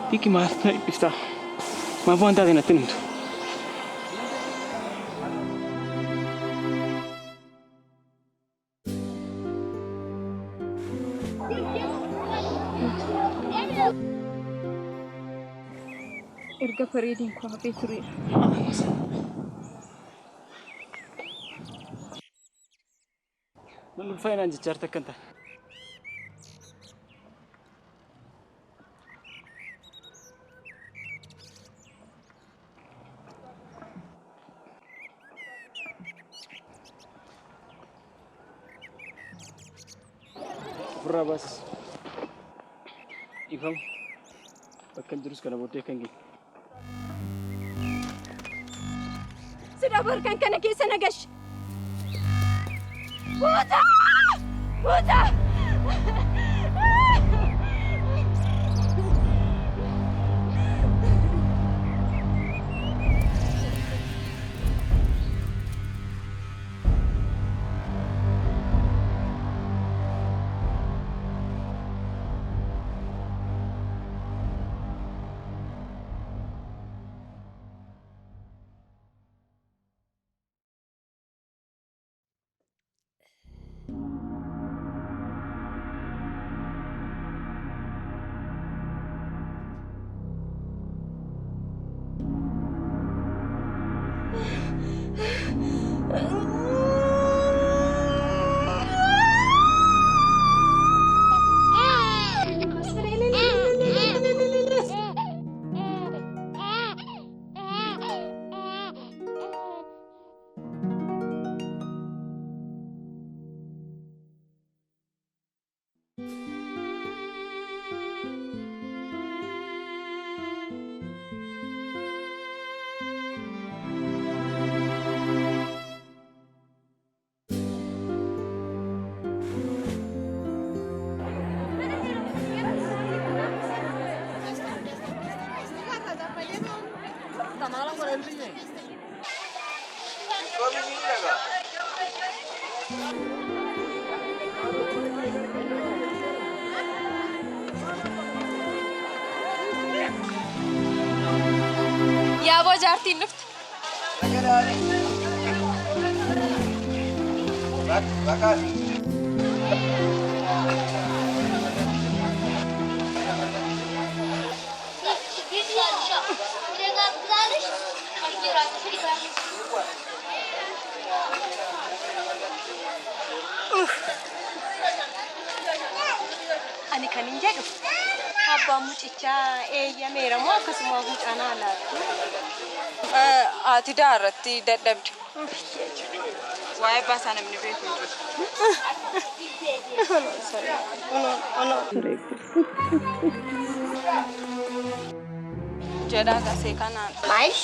Tiki master ipsa. Ma buon andare na tenuto. Erga faridin ko habituri. Non fai nanji certa kanta. Bas ifam bakkan terus kana bote kangi Sudah barkan kana kisa nagash. Buta! Buta! يا أبو جارتي النفط أنا كان ينجدو أبا مجتشا يا ميرا ما كسمه أنا لا أتدارتي دبد واي بس أنا من بيت أنا جدا كسيكانا معيش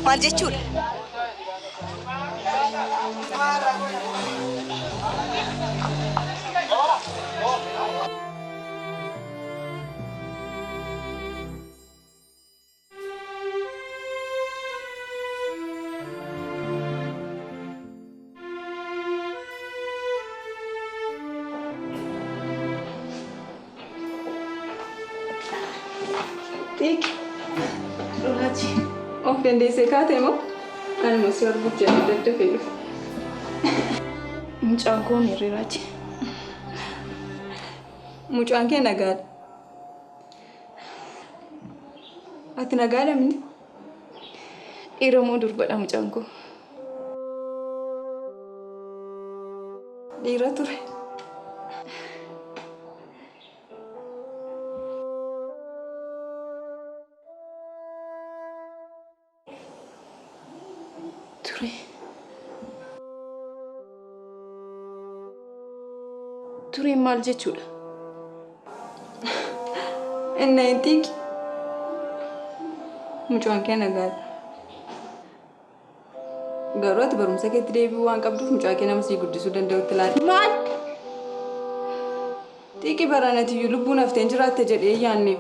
مالجتشول Tik, Rulaci. Oh, dan desa kata emo, ane masih harus jadi detek itu. Mucangku ni Rulaci. Mucangke nagar. Ati nagara mini? Iro mundur pada mucangku. Iro tuh. Turi mal jechuudha. Inni intik Mucaan kee nagaadha. Garuu ati barumsa keetti deebi'uu waan qabduuf mucaa kee nama sii guddisuu danda'utti laata. Maal? Xiiqii baranatiyyuu lubbuun hafteen jiraatte jedhee yaanne.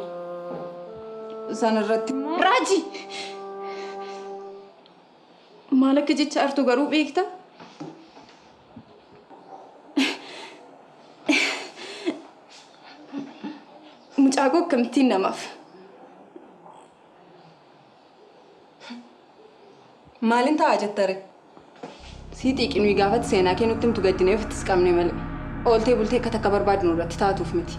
Sanarratti immoo Raaji! Maal akka jecha artu garuu beekta? Mucaa koo akkamittiin namaaf? maaliin ta'a jettare? Sii xiiqii nuyi gaafatti seenaa kee nutti himtu gaddinee ofittis qabne malee. Ooltee bultee akka takka barbaadnu irratti taatuuf miti.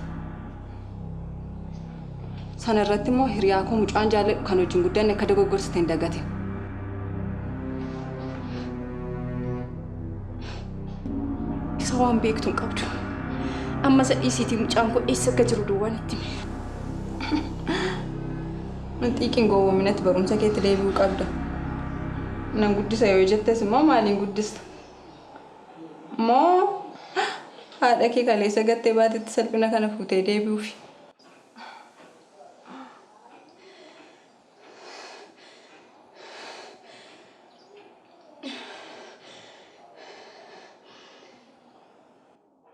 Sanarratti immoo hiriyaa koo mucaan jaalladhu kan wajjin guddanne akka dogoggorsite hin dagate. Isa waan beektu hin qabdu. Amma sadhiisiitii mucaan koo eessa akka jiru duwwaan itti hime. Xiiqiin gowwoominatti barumsa keetti deebi'uu qabda. Nan guddisa yoo jettes immoo maaliin guddista? Moo haadha kee kaleessa gattee baatetti salphina kana fuutee deebi'uufi.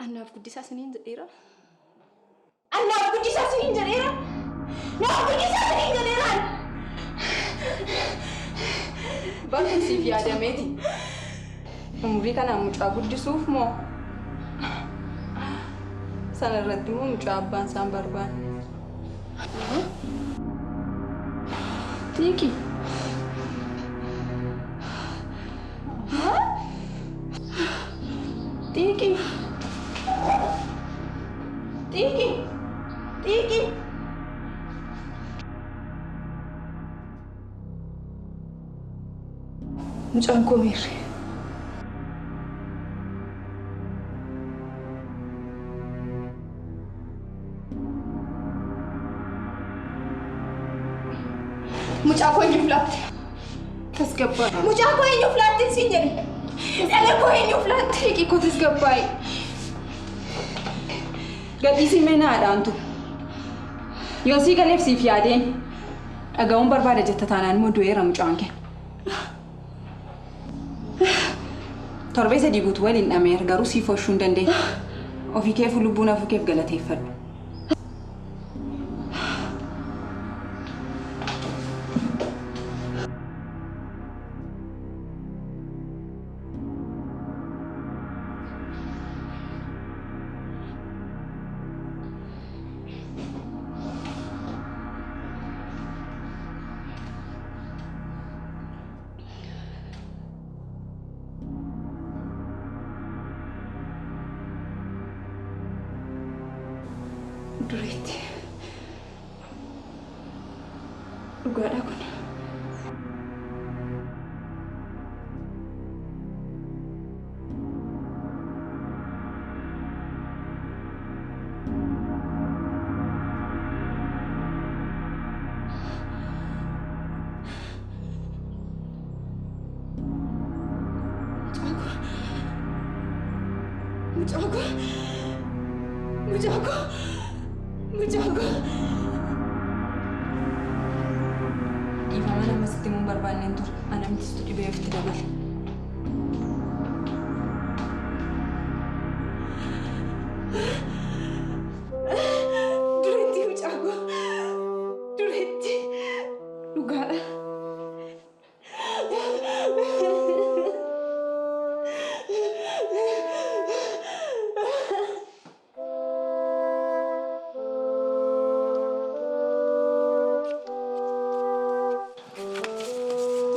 Annaaf guddisaa siniin jedheera. Annaaf guddisaa siniin jedheera. Naaf guddisaa siniin jedheera. Bakka siif yaadameeti. Umurii kanaan mucaa guddisuuf moo? Sanarratti immoo mucaa abbaan isaan barbaanne. Xiiqii. Xiiqii. Xiiqii. Xiiqii. Mucaan koo meerre. Mucaa koo eenyu filaatte? Tasgabbaa. Mucaa koo eenyu filaatte siin jedhe? Dhala koo eenyu filaatte? Xiiqii koo tasgabbaa'i. Gadhiisii meenaadhaantu. Yoo sii galeef siif yaadeen dhaga'uun barbaada jetta taanaan immoo du'eera mucaan kee. Torbee sadii guutuu waliin dhameera garuu siif hoshuu hin dandeenye. Ofii keef lubbuun hafuu keef galateeffadhu. Dureetti. Dhugaadha kun. Mucaa koo. Mucaa koo. Mucaa. Dhiifama nama sitti mun barbaanneen ture. Anamtistu dhibee ofitti dabale. Dureetti mucaa koo. Dureetti. Dhugaadha.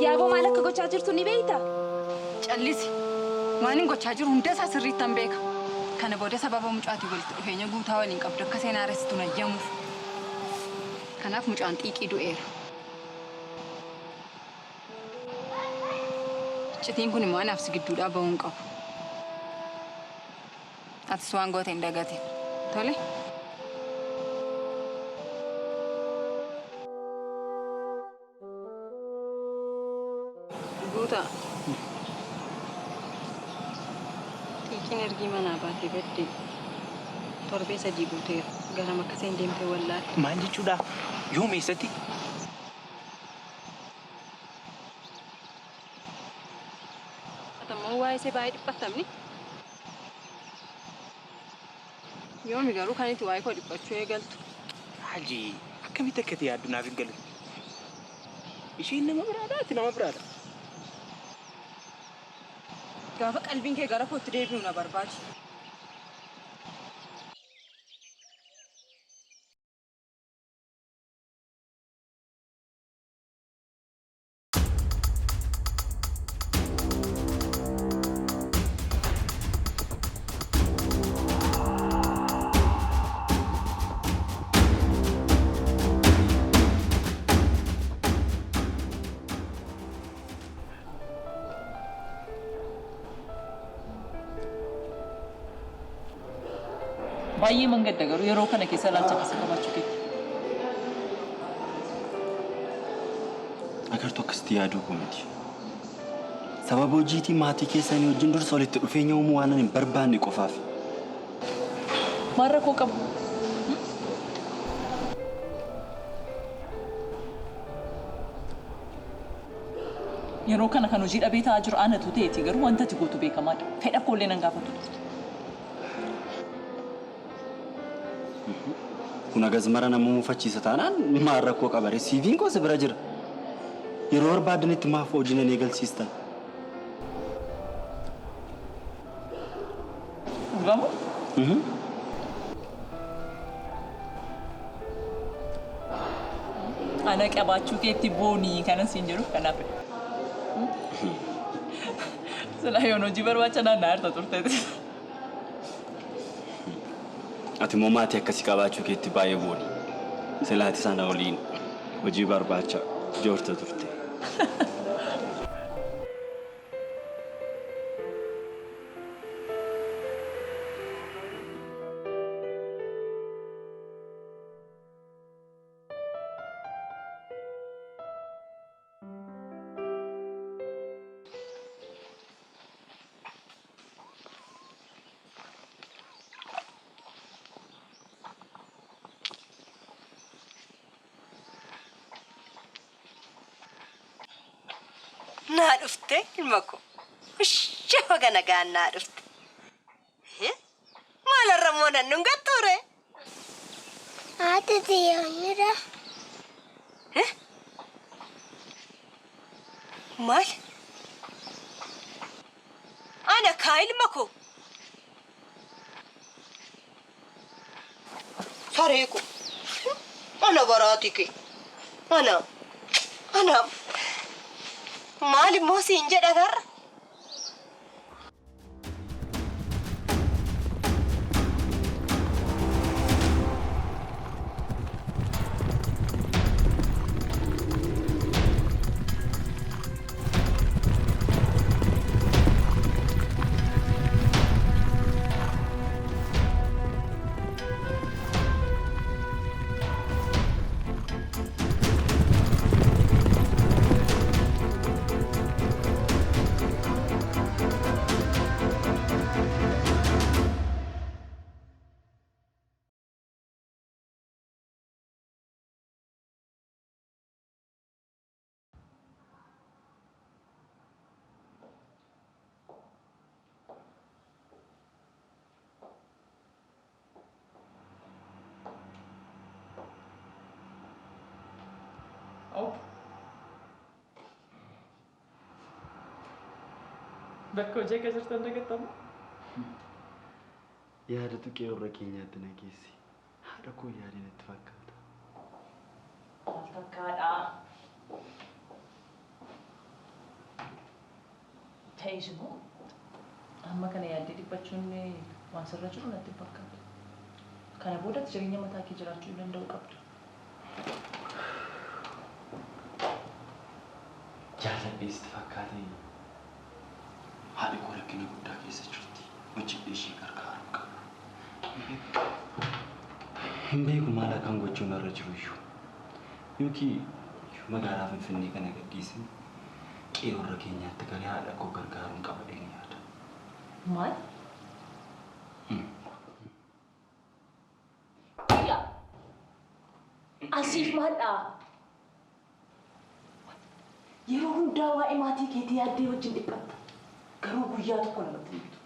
Yaaboo maal akka gochaa jirtu ni beektaa? Callisi. Waan gochaa jiru hunda isaa sirriittan beeka. Kana booda sababa mucaatii walitti dhufeenya guutaa waliin qabdu akka seenaa reessitu nayyamuuf. Kanaaf mucaan xiiqii du'eera. Citiin kun immoo anaaf si gidduudhaa ba'uun qabu. Atis waan goote hin dagate. Tole? Guutaa. Xiiqiin ergii manaa baatee baddee torbee sadii guuteera. Garam akka isheen deemtee wallaatte. Maal jechuudha? Yoom eessatti? waa'ee see baay'ee dhiphattamni. Yoomi garuu kan itti waa'ee koo dhiphachuu eegaltu. Hajii akkamitti akka ta'e addunaaf hin galu. Isheen nama biraadha ati nama biraadha. Gaafa qalbiin kee gara kootti deebi'u na barbaadu. baay'ee mangadda garuu yeroo kana keessa laalcha keessa qabaachuu kee. Agartuu akkasitti yaaduu koo miti. Sababa hojiitii maatii keessanii wajjin dursa walitti dhufeenya uumuu waan hin barbaanne qofaaf. Maal rakkoo qabu? Yeroo kana kan hojii dhabee ta'aa jiru aanatu ta'eeti garuu wanta ati gootu beekamaadha. Fedha koollee nan gaafatu. Kun agazmara nama muufachiisa taanaan maal rakkoo qabare siiviin koo si bira jira. Yeroo barbaadanitti maaf hojii nan eegalsiistan. Dhugamu? Ana qabaachuu keetti boonii kanan siin jiru kanaaf. Sila yoon hojii barbaacha naannaa harta turteeti. Ati immoo maatii akkasii qabaachuu keetti baay'ee booni. Silaati sana waliin hojii barbaacha joorta turte. Naadufte ilmako. Shafa kana gaan naadufte. Maal arramoon annun gatture? Ate tiyyoonira. Maal? Ana kaa ilmako. Sareeku. Ana baraatike. Ana. Maal immoo siin jedha garra? Bakka hojii akka jirtan dhagattamu? Yaadatu qe'ee keenyaatti nageessi. Haadha koo yaadeen itti fakkaata. Maal fakkaadha? Ta'es immoo amma kana yaaddee dhiphachuun waan sirra jiru natti fakkaata. Kana boodatti jireenya mataa kee jiraachuu danda'u qabdu. Jaaladhees itti fakkaatee haadha koo rakkina guddaa keessa jirti. Hojii ishee gargaaruu qaba. Hin beeku maal akkan gochuun irra jiru iyyuu. Yookiin magaalaa Finfinnee kana gadhiisee qe'ee keenyaatti galee haadha koo gargaaruun qaba jedhee yaada. Maal? Asiif maaldhaa? Yeroo hundaa waa'ee maatii keetii yaaddee wajjin dhiphatta. Garuu guyyaa tokko namatti himtu.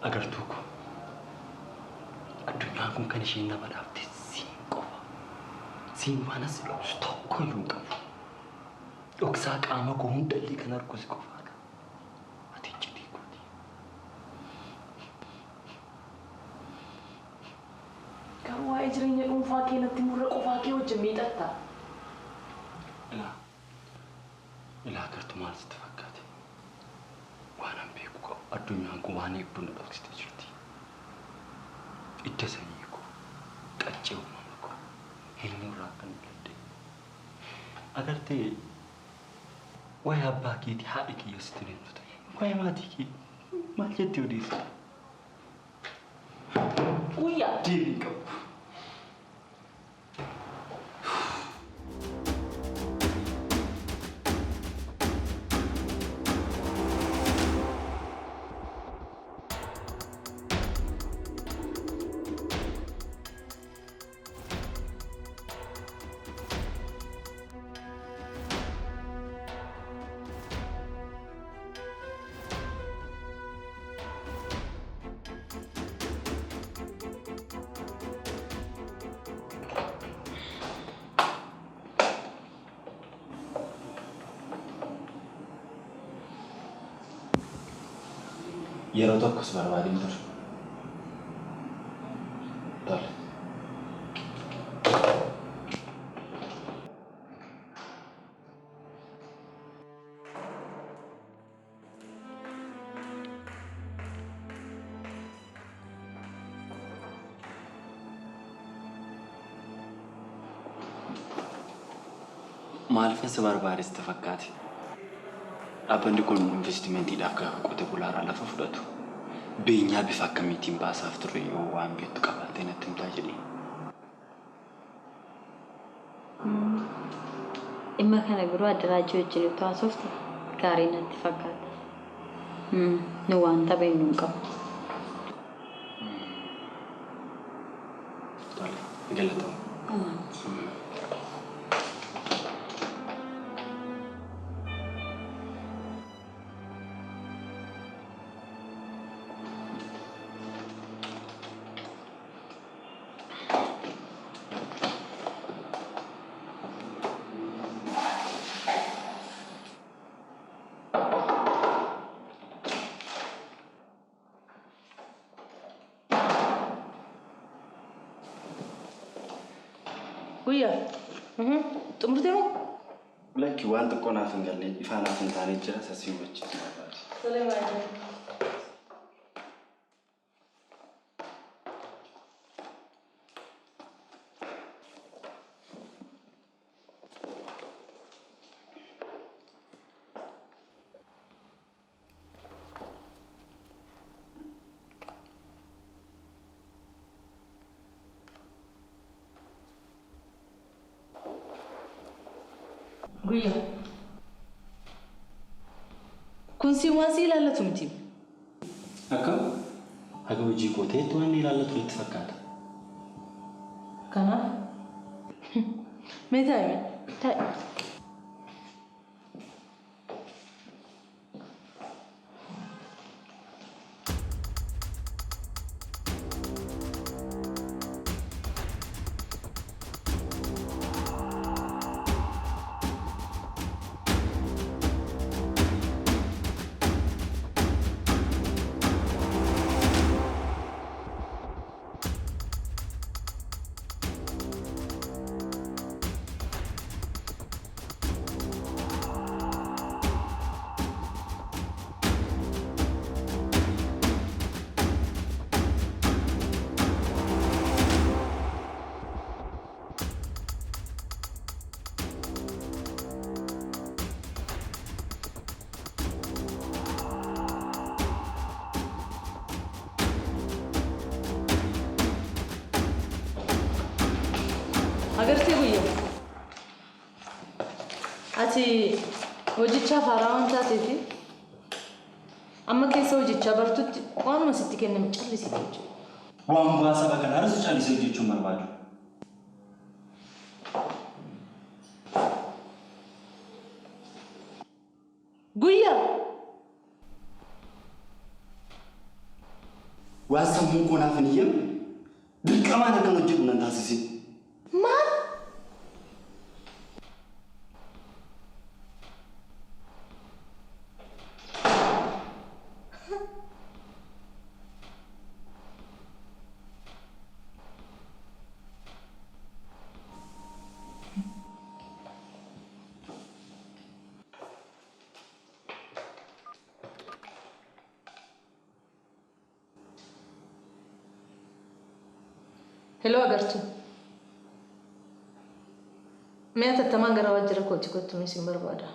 Agartuu ko. Addunyaan kun kan isheen nama dhaabte siin qofa. Siin waan as dhoksu tokko iyyuu hin qabu. Dhoksaa qaama koo hundallee kan argus qofaadha. Ati cidii kooti. Garuu waa'ee jireenya dhuunfaa kee natti murra qofaa kee wajjin miidhatta. Ilaa agartuu maal sitti fakkaate? Waan an beeku qabu addunyaan kun waan hedduu na dhoksitee jirti. Idda sanyii koo, qaccee uumama koo, eenyurraa kan gadde. Agartee waa'ee abbaa keetii haadha kiyya sitti hin himtu ta'e. Waa'ee maatii kee maal jettee odeessa? Guyyaa. Deebii qabu. Yeroo tokkos barbaadeen ture. Tole. Maaliifin si barbaadees itti fakkaate? Dhaabbanni kun investimentii gaafa qote bulaarraa lafa fudhatu. Beenyaa bifa akkamiitiin baasaaf ture yoo waan beektu qabaattee natti himtaa jedhee. Dhimma kana biroo addaraajii wajjin itti haasofte gaarii natti fakkaata. Nu wanta beeknu hin qabu. Tole, galatoomna. Guyyaa. Xumurtee moo? Lakki waan xiqqoo naaf hin galle ifaan naaf hin taane jira sasii wajjin barbaade. Tolee baay'ee. Guyyaa. Kun si waan si ilaallatu miti. Akkam? Haga hojii kooteetti waan ilaallatu itti fakkaata. Kanaaf? Mee taa'ime? Taa'e. Agartee guyyaa. Ati hojichaaf haaraa waan taateefi amma keessa hojichaa bartutti waanuma sitti kenname callisii jechuudha. Waan bu'aa saba kanaa irratti callisee jechuun barbaadu. Guyyaa. Waan sammuun koo naaf hin iyyamu dirqamaan akkan hojjedhu nan taasisin. Maal? Hello agartu. Mee atattamaan gara waajjira kootti kottu isin barbaada.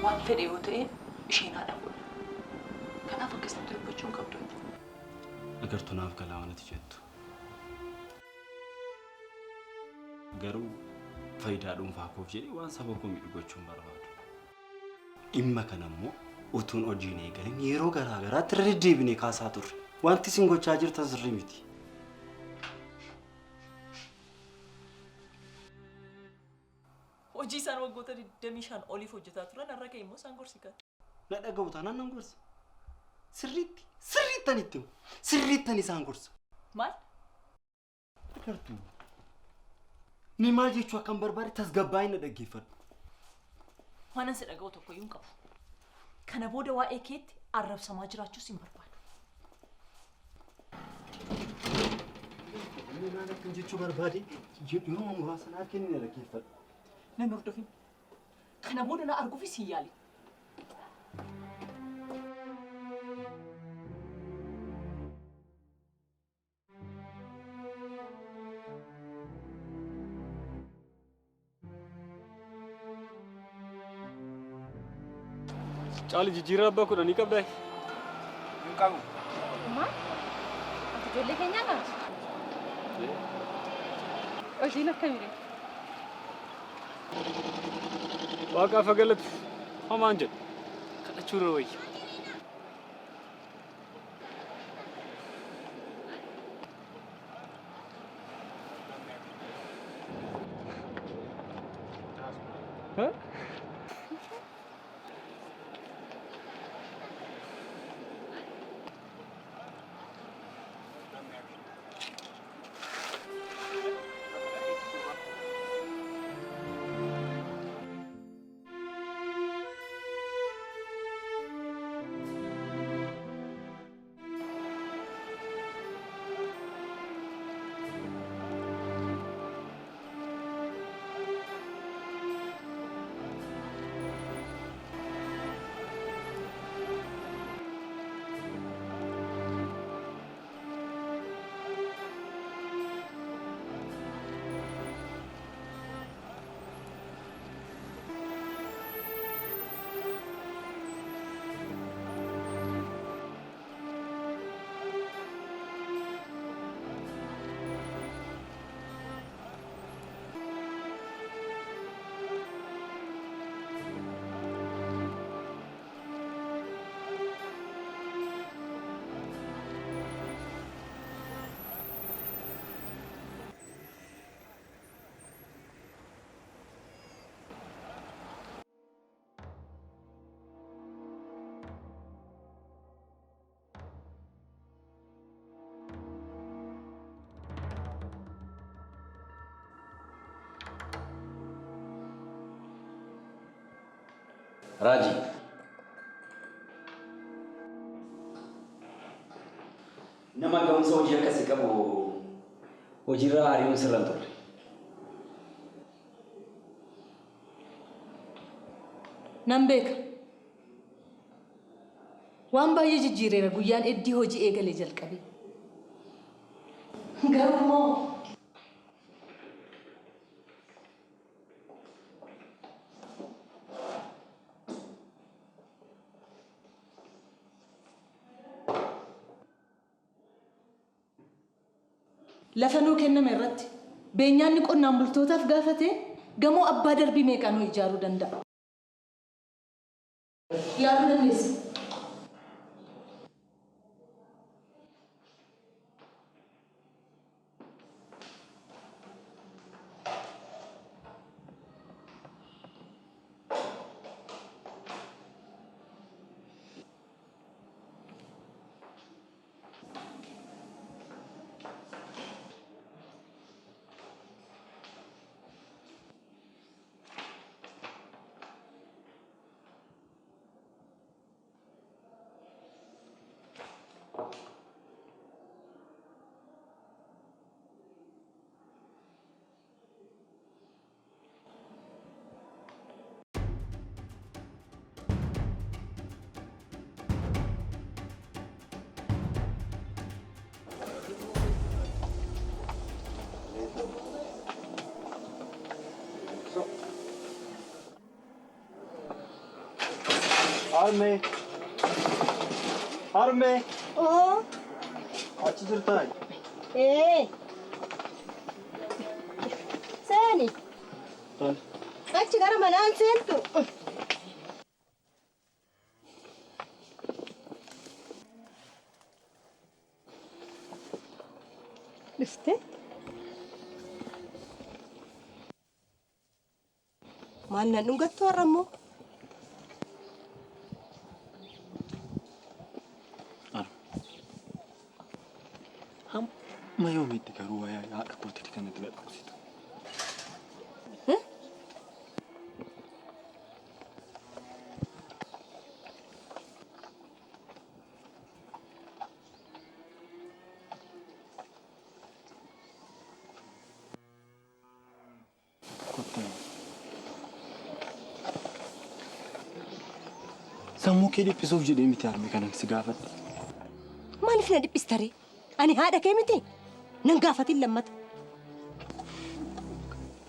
Waan fedhe yoo ta'e isheen haadha godha. Kanaaf akkasitti dubbachuun qabdu. Agartuu naaf galaa waan ati jettu. Garuu faayidaa dhuunfaa koof jedhee waan saba koo miidhu gochuun barbaadu. Dhimma kana immoo utuun hojiin eegaleen yeroo garaa garaatti irra deddeebinee kaasaa turre. Wanti isin gochaa jirtan sirrii miti. Hojii isaan waggoota 25 oliif hojjetaa turan har'a ka'e immoo isaan gorsikan. Na dhaga'u taanaan nan gorsa. Sirriittan itti himu. Sirriittan isaan gorsa. Maal? Agartuu. Ni maal jechuu akkan barbaade tasgabbaa'ii na dhaggeeffadhu. Waan ansi dhaga'u tokkoyyuu hin qabu. Kana booda waa'ee keetti arrabsamaa jiraachuus hin barbaadu. Inni maal akkan jechuu barbaade yeroo muraasa naaf kenni na dhaggeeffadhu. Nan hordofin. Kana booda na arguufis hin yaali. Caali jijjiirraa abbaa kudha ni qabdaa? Hin qabu. Maal? Ati ijoollee keenyaa laatu? Hojiin akkamidha? Waaqaaf galatu homaan jedhu kadhachuu irra wayya. Raji. Nama ga'umsa hojii akkasii qabu hojiirra ari'uun sirra hin turre. Nan beeka. Waan baay'ee jijjiireera guyyaan eddii hojii eegalee jalqabe. Garuu immoo Lafanuu kenname irratti beenyaanni qonnaan bultootaaf gaafate gamoo abbaa darbii meeqaan ijaaruu danda'a? Yaaduu dandeessa. Harme. Harme. Oh. Achi jirtaay. Seeni. Tol. Achi gara manaan seentu. Dhufte? Maal nan dhugattu har'ammoo? Ma yoomitti garuu wayaa haadha kootitti kanatti gadhiisitu. Sammuu kee dhiphisuuf jedhee miti harme kanan si gaafadhe. Maaliif na dhiphistare? Ani haadha kee miti? Nan gaafatin lammata.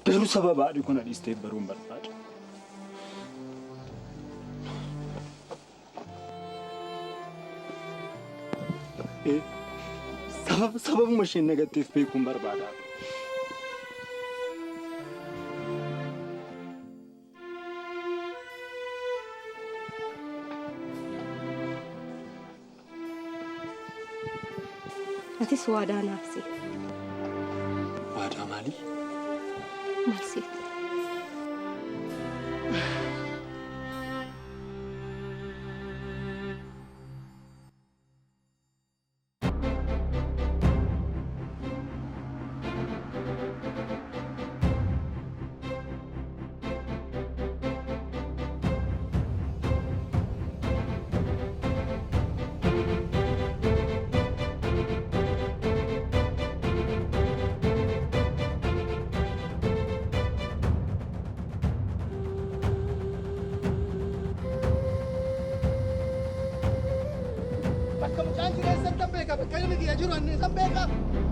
Garuu sababa haadhi kun dhiistee baruun barbaada. Sababuma isheen nagatteef beekuun barbaada. Atis waadaa naaf seete. Waadaa maali? Maal seete?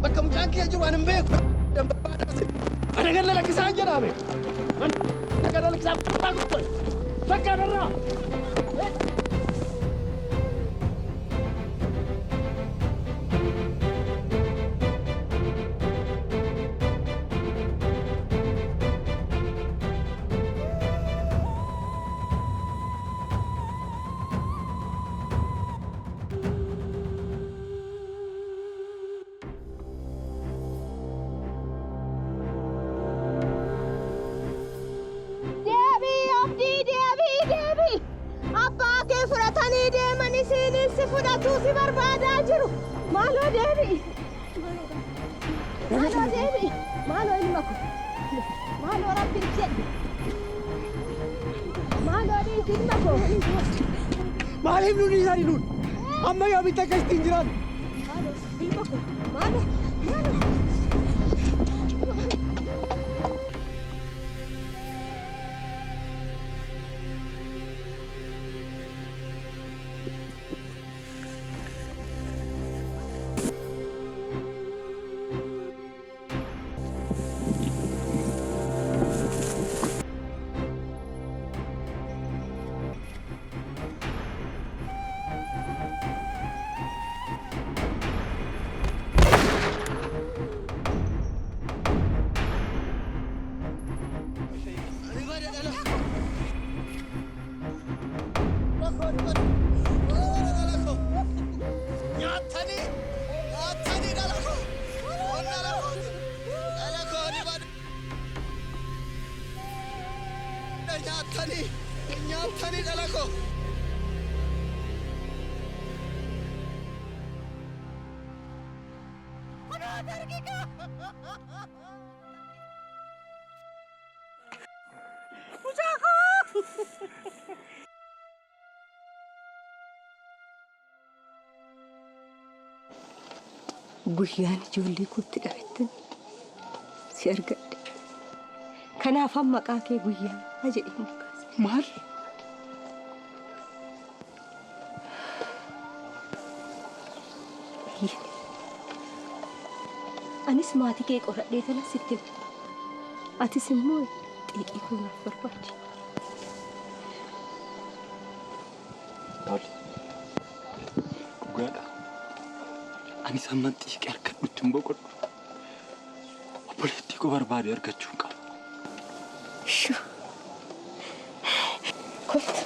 Bakka mucaan kee jiru ani hin beeku. Ana galla lakkisaa hin jedhame. Ana galla lakkisaa kutaa kutaa. Bakka anarraa. Tuusi barbaadaa jiru. Maaloo deebi'i. Maaloo deebi'i. Maaloo ilma ko. Maaloo rabbiin jedhi. Maaloo dhiisi ilma ko. Maaliif nuti isaan hinuun? Amma yoomitti akkasitti hin jiraatu? Maaloo ilma ko. Maaloo. Maaloo. nyaatanii dhala koo. Guyyaan ijoollee kootti dhabetten si argadhe. Kanaafan maqaa kee guyyaa haa jedhee mukaase. Maal? Anis maatii kee qoradhee tana sitti hime. Atis immoo xiiqii koo naaf barbaachi. Tole. Dhugaadha. Ani samman xiiqii argadhutti hin boqodhu. Obboleettii koo barbaade argachuun qaba. Shoo. Kottu.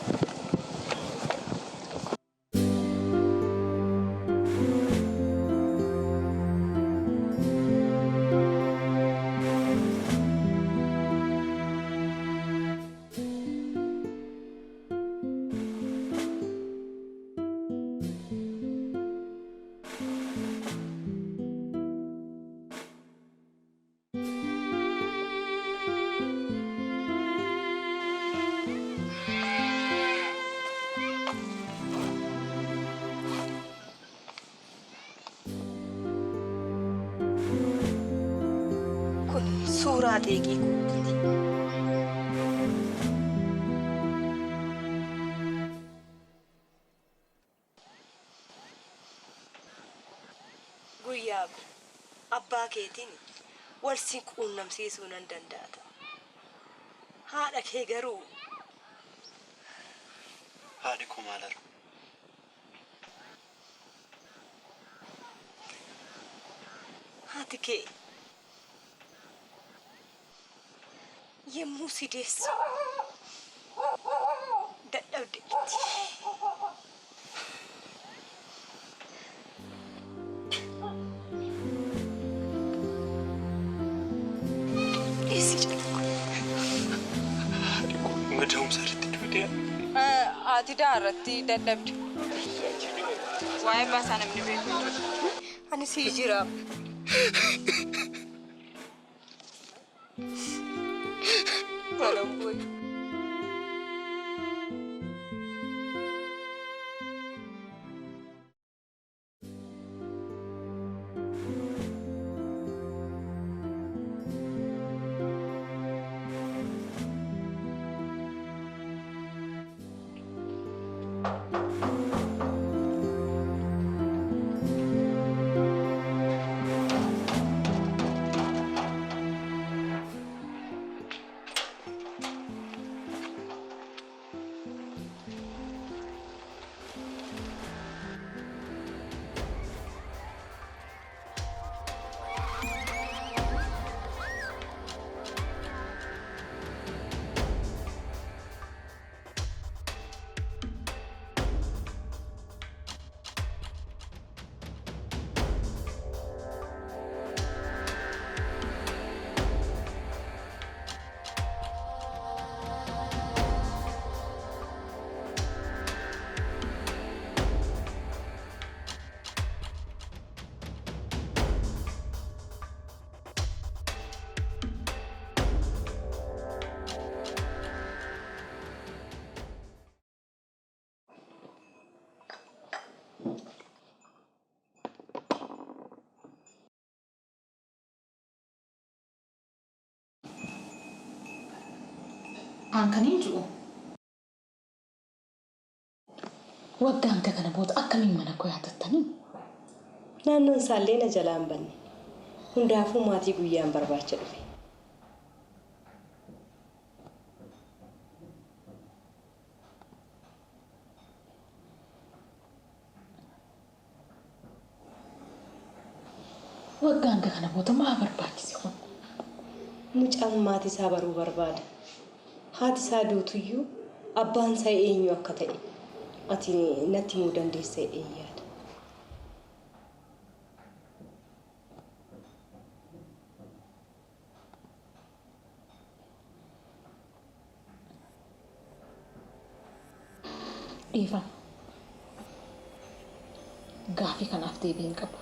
Suuraa xiiqii kooti. Guyyaa abbaa keetiin wal si quunnamsiisuu nan danda'ata. Haadha kee garuu. Haadhi koo maal argu? Haati kee yemmuu si deessu dadhabdeetti. Eessi jedhu Mada'umsa irratti duudee. Ati daarratti dadhabde. Waa'ee baasaa namni beeku. ani si jira. Malam boy. Hankaniin jiru. Waggaan kana booda akkamiin mana koo yaadattanii? Naannoon isaallee na jalaan banne. Hundaafuu maatii guyyaan barbaacha dhufe. Waggaan kana booda maa barbaachise kun? Mucaan maatii isaa baruu barbaada. Haati isaa duutuyyuu abbaan isaa eenyu akka ta'e ati natti himuu dandeessa yaada. Eva. Gaafi kanaaf deebii hin qabu.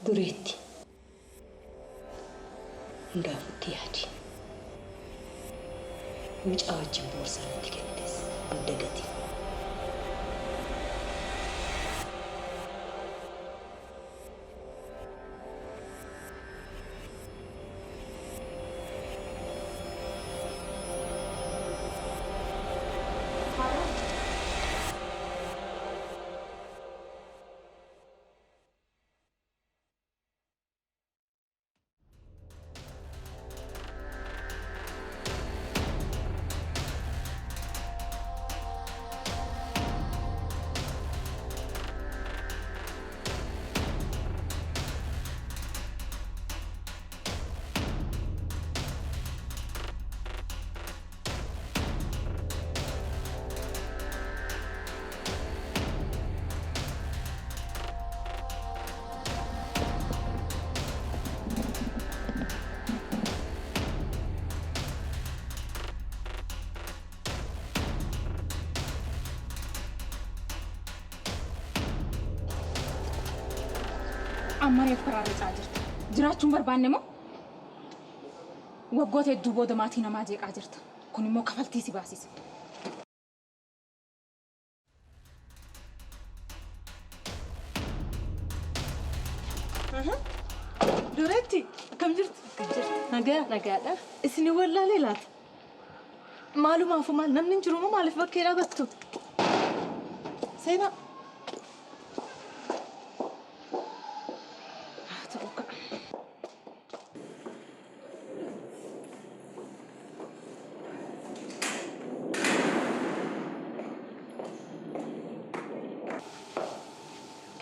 Dureetti. Hundaafutti yaadi. Mucaa wajjin boorsaa natti kennites hunda gati. Amma reef karaarraa jirta. Jiraachuun barbaanne moo? Waggoota hedduu booda maatii namaa jeeqaa jirta. Kun immoo kafaltii si baasisa. Dureetti akkam jirtu? Nagaadha. Isin wallaalee laata? Maalumaafuu maal namni hin jiru moo maaliif bakkee dhaabattu? Seenaa.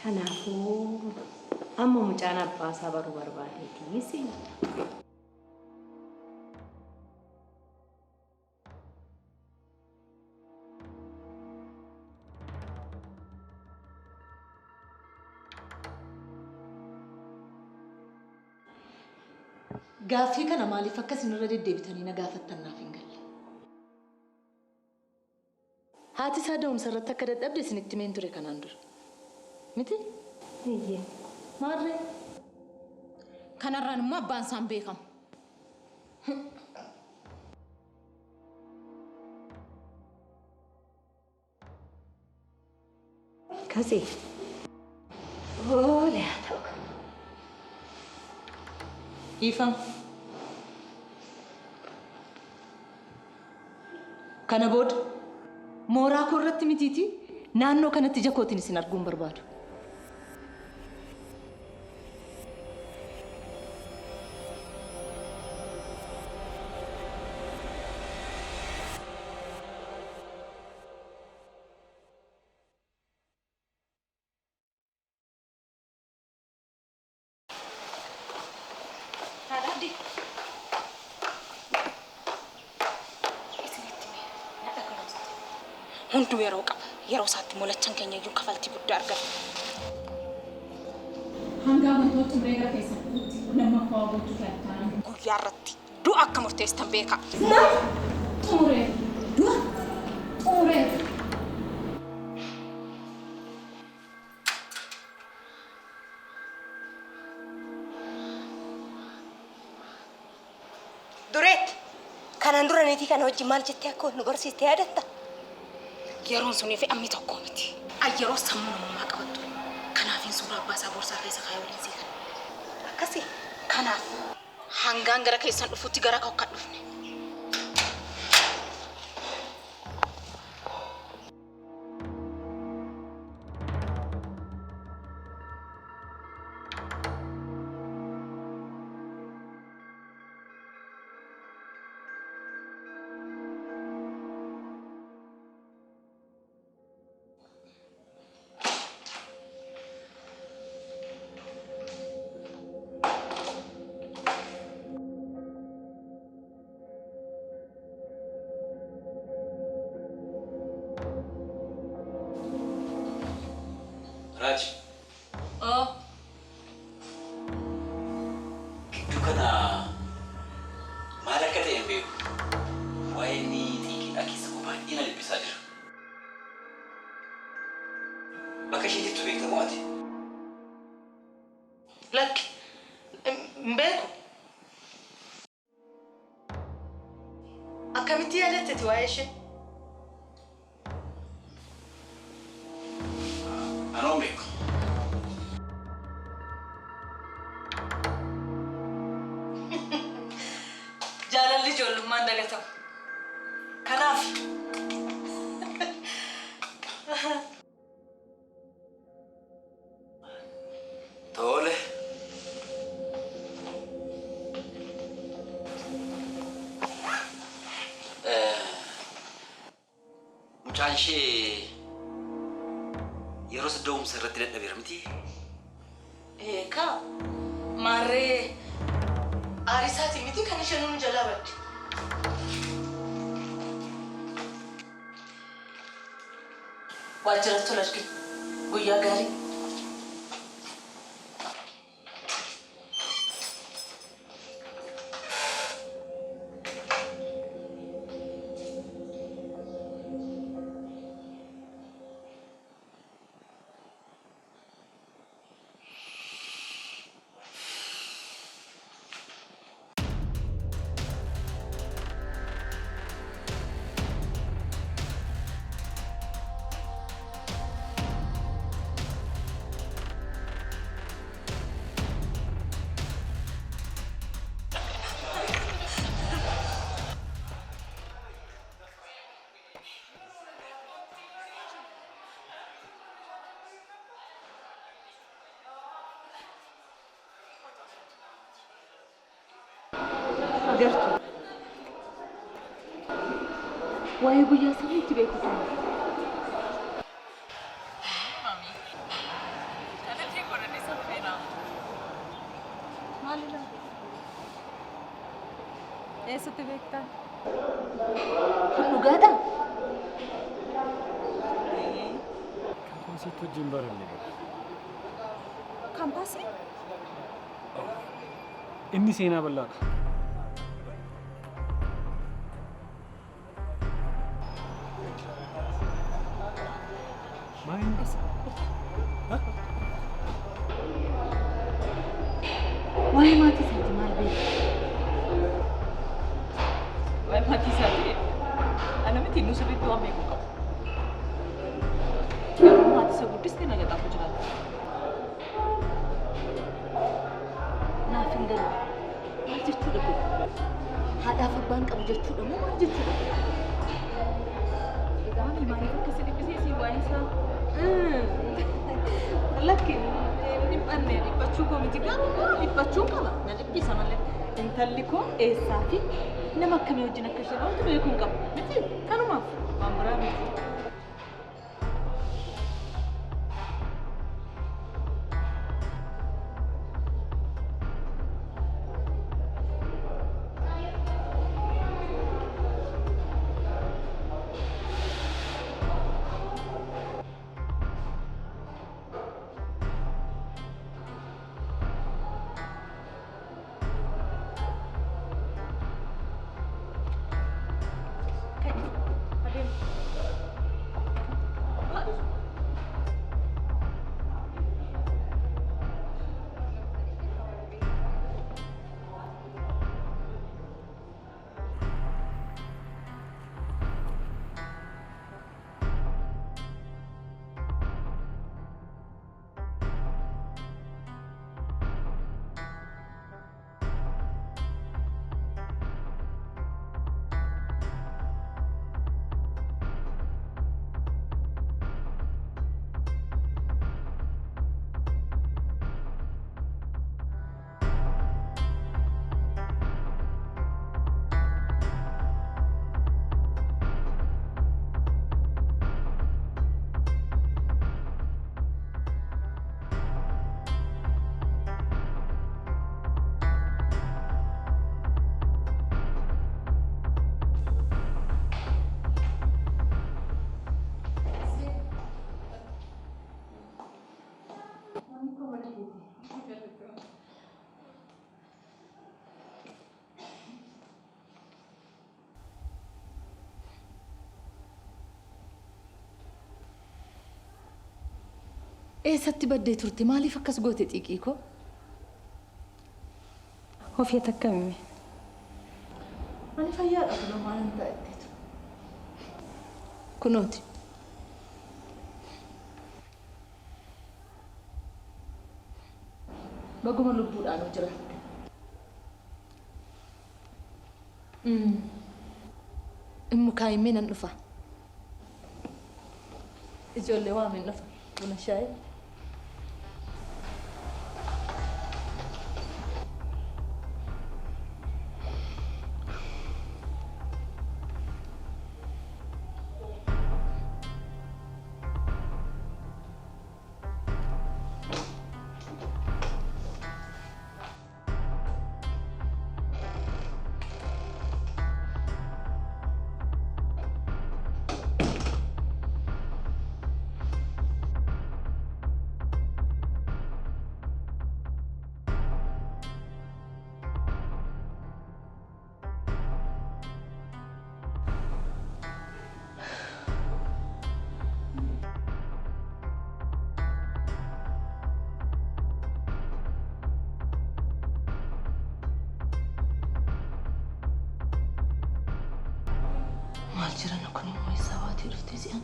Kanaafuu amma mucaan abbaa isaa baruu barbaadeeti. Gaaffii kana maaliif akkasin irra deddeebitanii na gaafattan naaf hin galle? Haati isaa da'umsa irratti akka dadhabde isinitti himeen ture kanaan dura. Miti? Iyyee. Maarree? Kanarraan immoo abbaan isaan beekamu. Kasee. Oole haa ta'u. Ifam. Kana booda mooraa koo irratti mitiiti naannoo kanatti ija kootiin isin arguun barbaadu. Hunduu yeroo qaba. Yeroo isaatti molachaan keenya iyyuu kafaltii guddaa argata. Hanga wantoota beekaa keessatti nama fa'aa gochuu taasisan. Guyyaa irratti du'a akka murteessitan beeka. Xumuree. Du'a. Xumuree. Dureetti. Kanaan dura niitii kana wajjin maal jettee akka nu barsiistee yaadatta? Yeroon sunii fi ammi tokko miti. Yeroo sammuu namummaa qabattu. Kanaafin suuraa abbaa isaa boorsaa keessa kaayee waliin seekan. Akkasii. Kanaaf hangaan gara keessan dhufutti gara koo akka dhufne. Raj. Oh, Bakka isheetitti beektamu ati. Lakki mbeeku akkamitti yaadatteti waa'ee ishee? Anoo beeku. Jaalalli ijoollummaan dagatamu. Kanaaf Tole. Mucaan ishee yeroo da'umsa irratti dadhabeera miti? eekaa maarree aarisaati miti kan isheen nuun jalaa badde. Waajjirratti ol argina. Guyyaa gaarii. Agartu. Waa'ee guyyaa sana itti beeku ture. Mami. Kanatti godhanii safeera. Maalidha? Eessatti beektaa? Kun dhugaadha? Kampaasiitti wajjin baranne. Kampaasii? Inni seenaa bal'aadha. Waa'ee maatii isaati maal beekta? Waa'ee maatii isaati ana miti nu sirriitti waan beekuu qabu. Garuu maatii isa guddistee na gaxaafu jiraata. Naaf hin galu. Maal jechuudha kun? Haadhaaf abbaan qabu jechuudha moo maal jechuudha? Maali maaliif akkasii dhibbisee si waa'ee isaa? Lakki dhibbachuu koo miti garuu dhibbachuu qaba. Na dhibbisa malee. Intalli koo eessaa fi nama akkamii wajjin akka ishee baatu beekuu hin qabu. Miti kanumaaf waan biraa miti. Eessatti baddee turte maaliif akkas goote xiiqii koo? Ofii takkamime. Ani fayyaadha kunoo maal hin ta'etteetu. Kunooti. Baguma lubbuudhaan jiraatte. Immu kaayimee nan dhufa. Ijoollee waamin dhufa. Buna shaayii. Maal jiran kun immoo isaa waatii dhuftee si'an?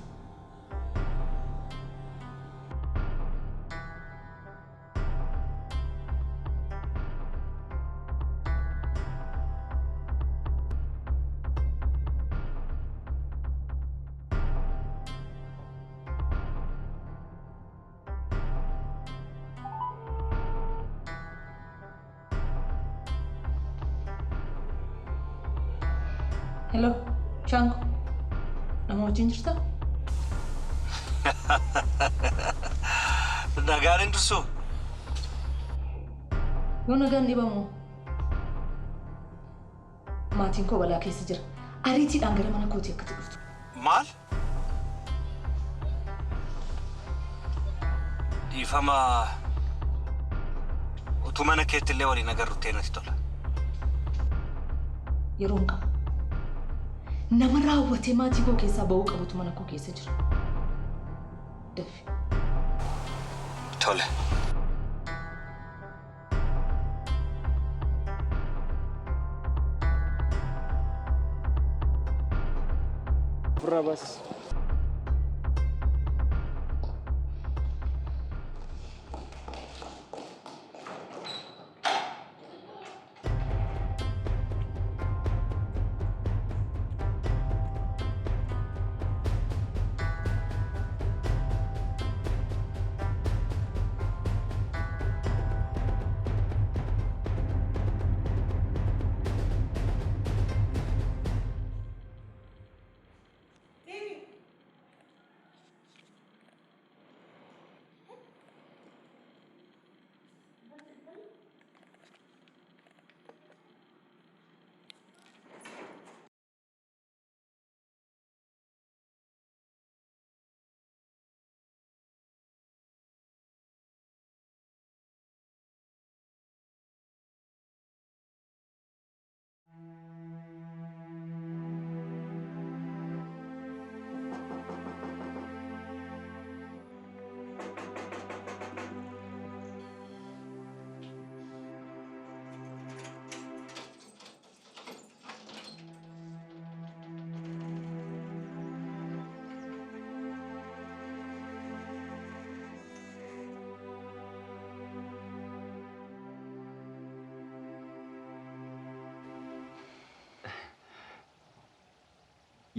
Hello, Chango. Nama wajjin jirta? Nagaan hin dursu. Yoo nagaan dhibamu maatiin koo balaa keessa jira. Ariitiidhaan gara mana kootii akkatti dhuftu. Maal? Dhiifama utuu mana keetti illee waliin agarru ta'e natti tola. Yeroo hin qabu. Nama raawwatee maatii koo keessaa ba'uu qabutu mana koo keessa jira. Dafi. Tole. Brabas.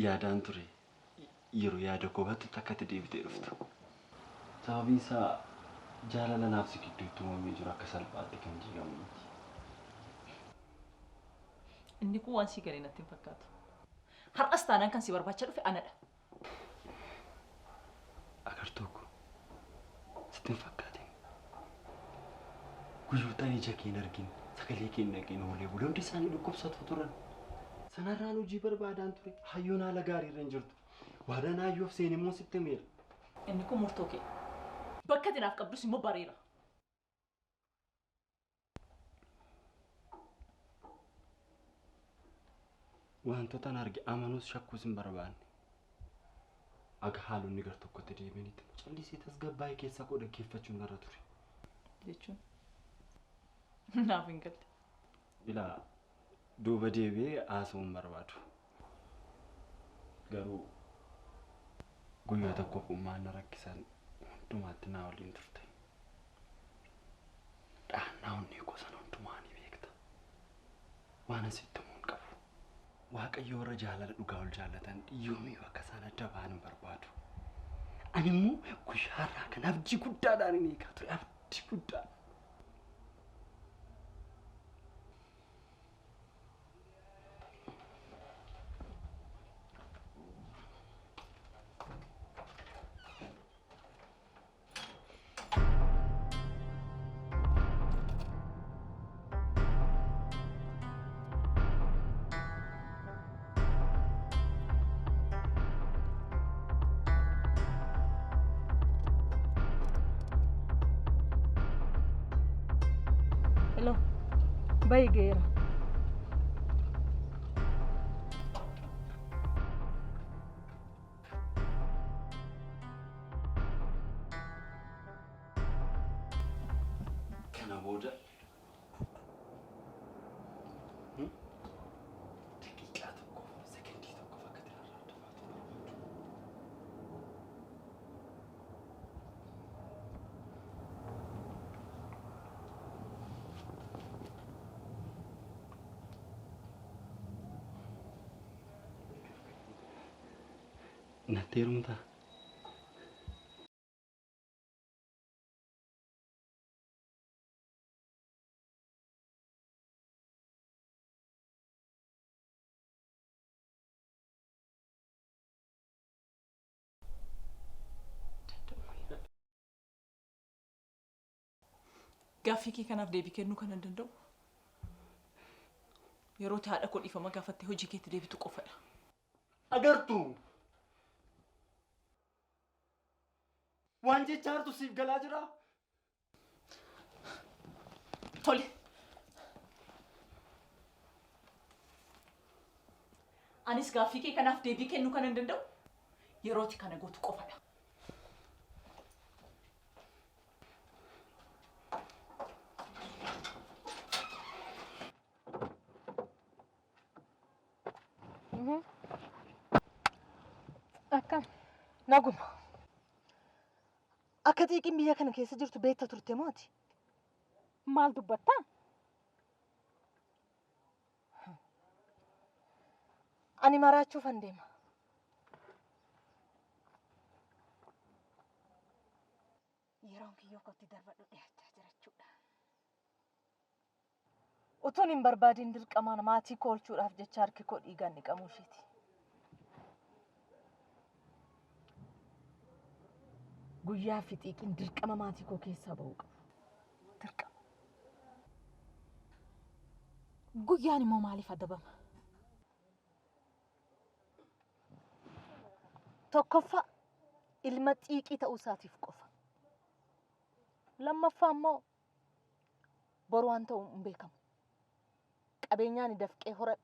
Yaadaan ture yeroo yaada koobatti takkatti deebitee dhuftu. Sababiin isaa jaalala naaf si gidduutti uumamee jiru akka salphaatti kan jigamu miti. Inni kun waan sii galee natti hin fakkaatu. Har'as taanaan kan si barbaacha dhufe anadha. Agartuu ko sitti hin fakkaatin. Guyyoota ija kee hin argin sagalee kee hin dhageen oolee bula hundi isaanii dhukkubsatu turan. Sanarraan hojii barbaadaan ture hayyoon haala gaarii irra hin jirtu. Waadaan hayyoof seen immoo sitti himeera. Inni kun murtoo kee. Bakka dinaaf qabdus immoo bareera. Wantoota arge amanuus shakkuus hin barbaanne. Aga haalonni gar tokkotti deebiinitti callisii dhiisee tasgabbaa'ee keessa koo dhaggeeffachuun irra ture. Jechuun naaf hin galle. Ilaa duuba deebi'ee haasa'uun barbaadu. Garuu guyyaa tokkoof ummaan na rakkisan hundumaatti naa waliin turte. Dhaannaa onnee gosan hundumaa ni beekta. Waan asitti himuun qabu. Waaqayyo warra jaalala dhugaa ol jaallatan yoomii bakka isaan adda ba'an hin barbaadu. Ani immoo guyyaa har'aa kan abdii guddaadhaan hin eegaa ture. Abdii guddaa. Hello. Bayi geera. Kana booda daqiiqaa tokkoof sekendii tokkoof akka tirarraa adda baatu barbaadu. Natti heerumtaa? Gaaffii kee kanaaf deebii kennuu kan hin danda'u. Yeroo haadha koo dhiifama gaafattee hojii keetti deebitu qofadha. Agartuu! Waan jechaa jirtu siif galaa jira? Tole. Anis gaaffii kee kanaaf deebii kennuu kan hin danda'u. Yerooti kana gootu qofadha. Akkam naguma. Akka xiiqiin biyya kana keessa jirtu beekta turte mooti. Maal dubbattaa? Ani maraachuufan deema. Yeroon kiyyoo kootti darbadhu dhiyaachaa jira jechuudha. Utuun hin barbaadin dirqamaan maatii koo oolchuudhaaf jecha harki koo dhiigaan dhiqamuu isheeti. Guyyaa fi xiiqiin dirqama maatii koo keessaa ba'uu qabu. Dirqama. Guyyaan immoo maaliif adabama? Tokkoffaa ilma xiiqii ta'uu isaatiif qofa. Lammaffaa immoo boru waan ta'u hin beekamu. Qabeenyaan dafqee horadhe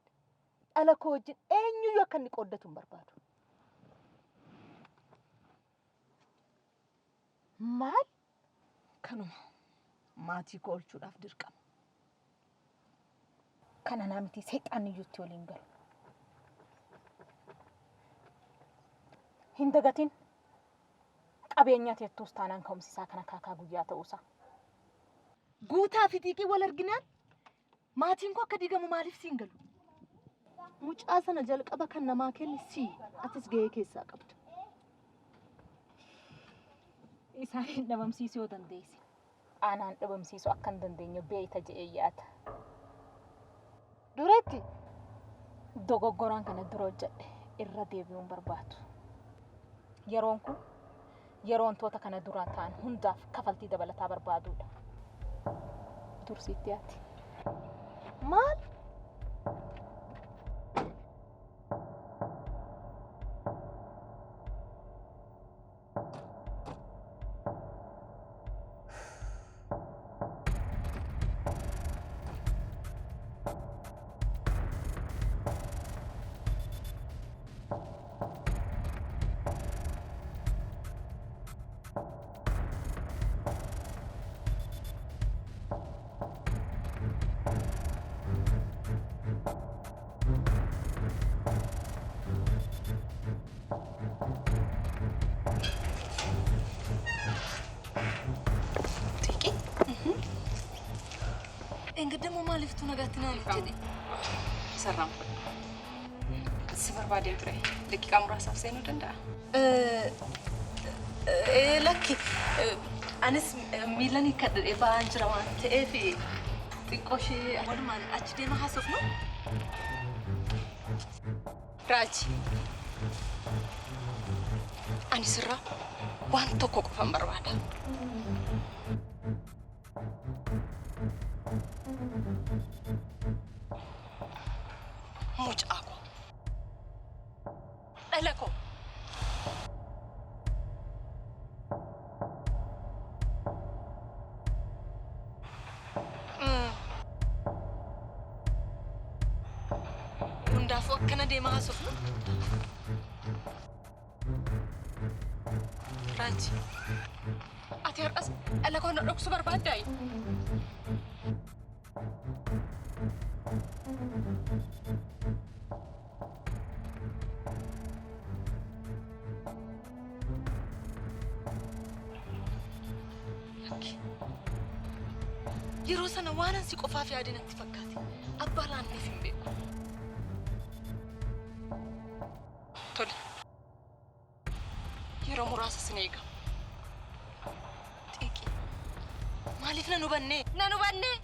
dhala koo wajjin eenyuyyuu akka inni qooddatu hin barbaadu. Maal? Kanuma maatii koo oolchuudhaaf dirqama. Kana naa miti seexaanni iyyuutti waliin galu. Hin dagatin qabeenya teettuus taanaan ka'umsisaa kana kaakaa guyyaa ta'uusaa. Guutaa fi xiiqii wal arginaan maatiin koo akka diigamu maaliif siin galu? Mucaa sana jalqaba kan namaa kenni si atis gahee keessaa qabda. Isaan hin dhabamsiisuu yoo dandeesse. Aanaan dhabamsiisuu akka hin dandeenye beeyta je'ee yaada. Dureetti dogoggoraan kana dura hojjedhe irra deebi'uun barbaadu. Yeroon kun yeroo wantoota kana duraan ta'an hundaaf kafaltii dabalataa barbaaduudha. Dursiitti ati. Maal? Dengedemo maaliif tu nagatina jedhe. Sarram. Si barbaadee ture. Daqiiqaa muraasaaf seenuu danda'a? Lakki anis miilanii kadhadhee ba'aan jira waan ta'eef xiqqoo ishee walumaan achi deema haasofnu. Raaji. Ani sirraa waan tokko qofan barbaada. Mucaa koo. Dhala koo. Hundaafuu akkana deemaa haasofnu. Raaji, ati har'as dhala koo na dhoksu barbaaddaa? Yeroo sana waanan si qofaaf yaade natti fakkaate. Abbaa laanneef hin beeku. Tole. Yeroo muraasa sin eega. Xiiqi. Maaliif na hubannee? Na hubannee?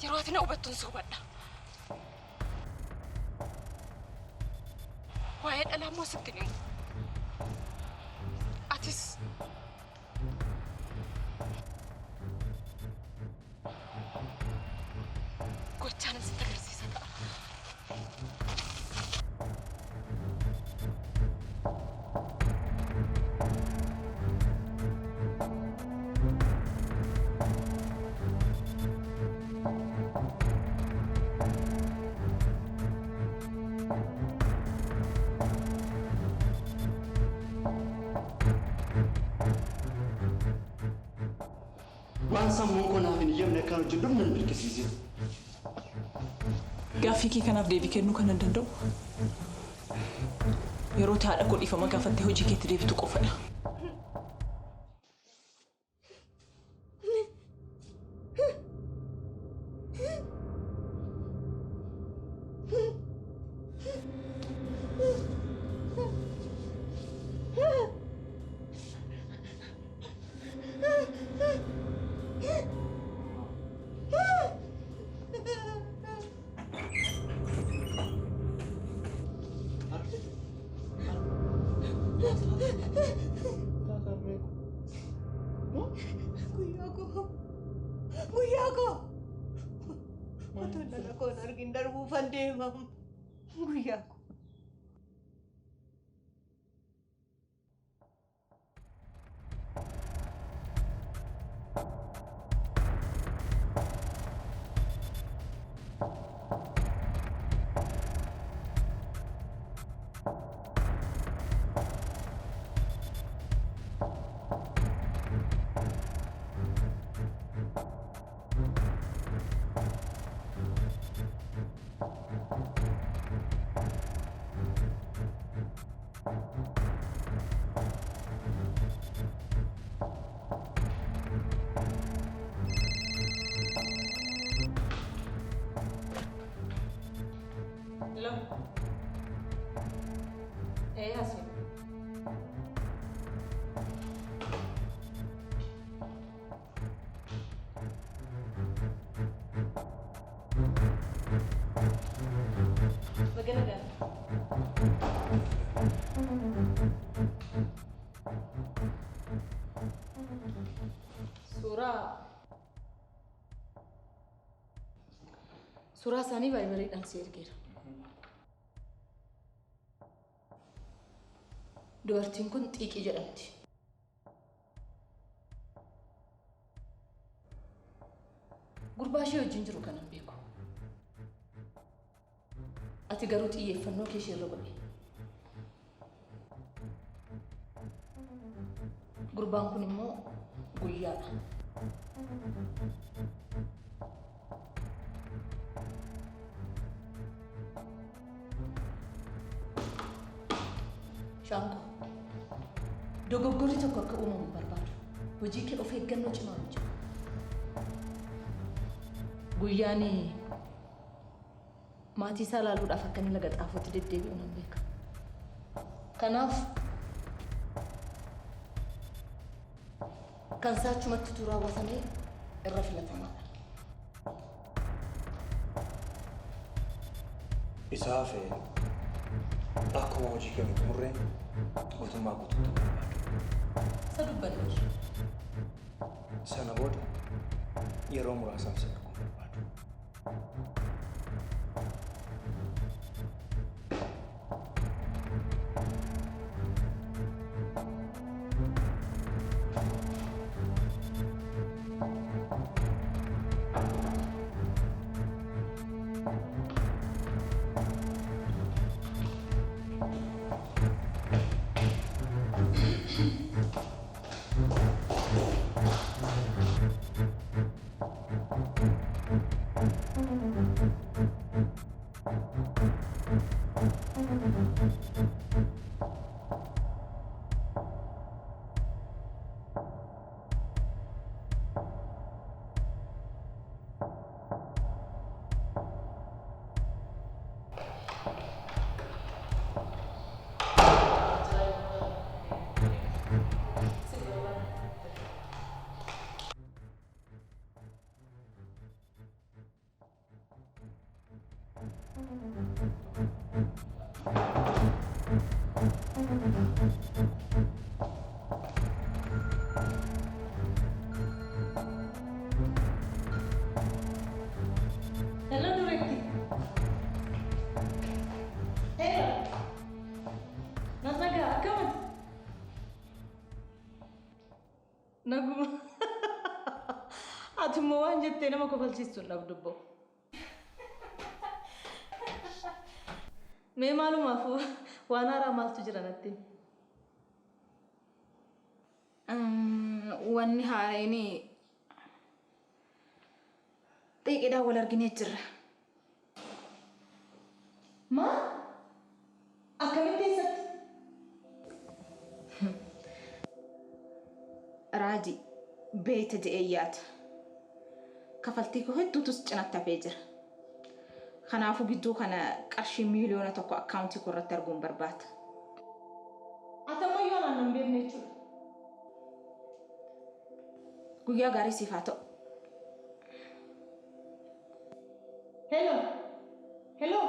Yeroo ati na hubattuun si hubadha. Waa'ee dhalaa immoo sitti himu. Atis gochaan sitti agarsiisa ta'a. Waan sammuun koo naaf hin iyyamne akkaan hojjedhuuf nan dirqisiise. Gaaffii kee kanaaf deebii kennuu kan danda'u yeroo haadha koo dhiifama gaafattee hojii keetti deebitu qofadha. Guyyaa koo! Otoo dhala koon argin darbuufan deemam. Guyyaa koo. Hello. Hasil. Bagaimana? Surah sani bayi dan sergir. Dubartiin kun xiiqii jedhamti. Gurbaa ishee wajjin jiru kanan beeku. Ati garuu xiyyeeffannoo kee ishee irra godhi. Gurbaan kun immoo guyyaadha. Shanko. Dogoggorri tokko akka uumamu barbaadu. Hojii kee of eeggannoo cimaa hojjetu. Guyyaani maatii isaa laaluudhaaf akka inni laga xaafootti deddeebi'u nan beeka. Kanaaf kan isaa achumatti utuu raawwatamee irra filatamaadha. Isaaf akkuma hojii kamitti murreen guutummaa guutuutti barbaadu. Isa dubbanne. Sana booda yeroo muraasaaf isa arguu barbaadu. Naguma. Ati immoo waan jettee nama kofalchiistuun dhabdubbo. Mee maalumaaf waan haaraa maaltu jira natti? Wanni haareen xiqqeedhaan wal arginee jirra. Maal? Akkamitti eessatti? Raaji beeyta jedhee yaada. Kafaltii koo hedduutus cinatti hafee jira. Kanaafuu gidduu kana qarshii miliyoona tokko akkaawuntii koo irratti arguun barbaada. Ati ammoo yoo naan hin beekne jechuudha. Guyyaa gaarii siif haa ta'u. Hello. Hello.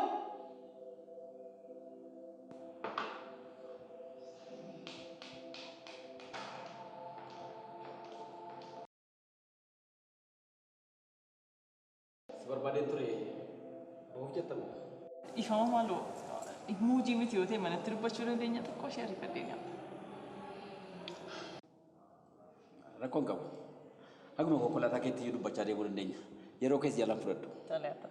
Barbaaden ture hojjetamu. Ifama maaloo muujii miti yoo ta'e manatti dubbachuu dandeenya tokko ishee ariifadhee nyaata. Rakkoon qabu. Haguma konkolaataa keetti dubbachaa deemuu dandeenya. Yeroo keessa jaalan fudhadhu. Talaata.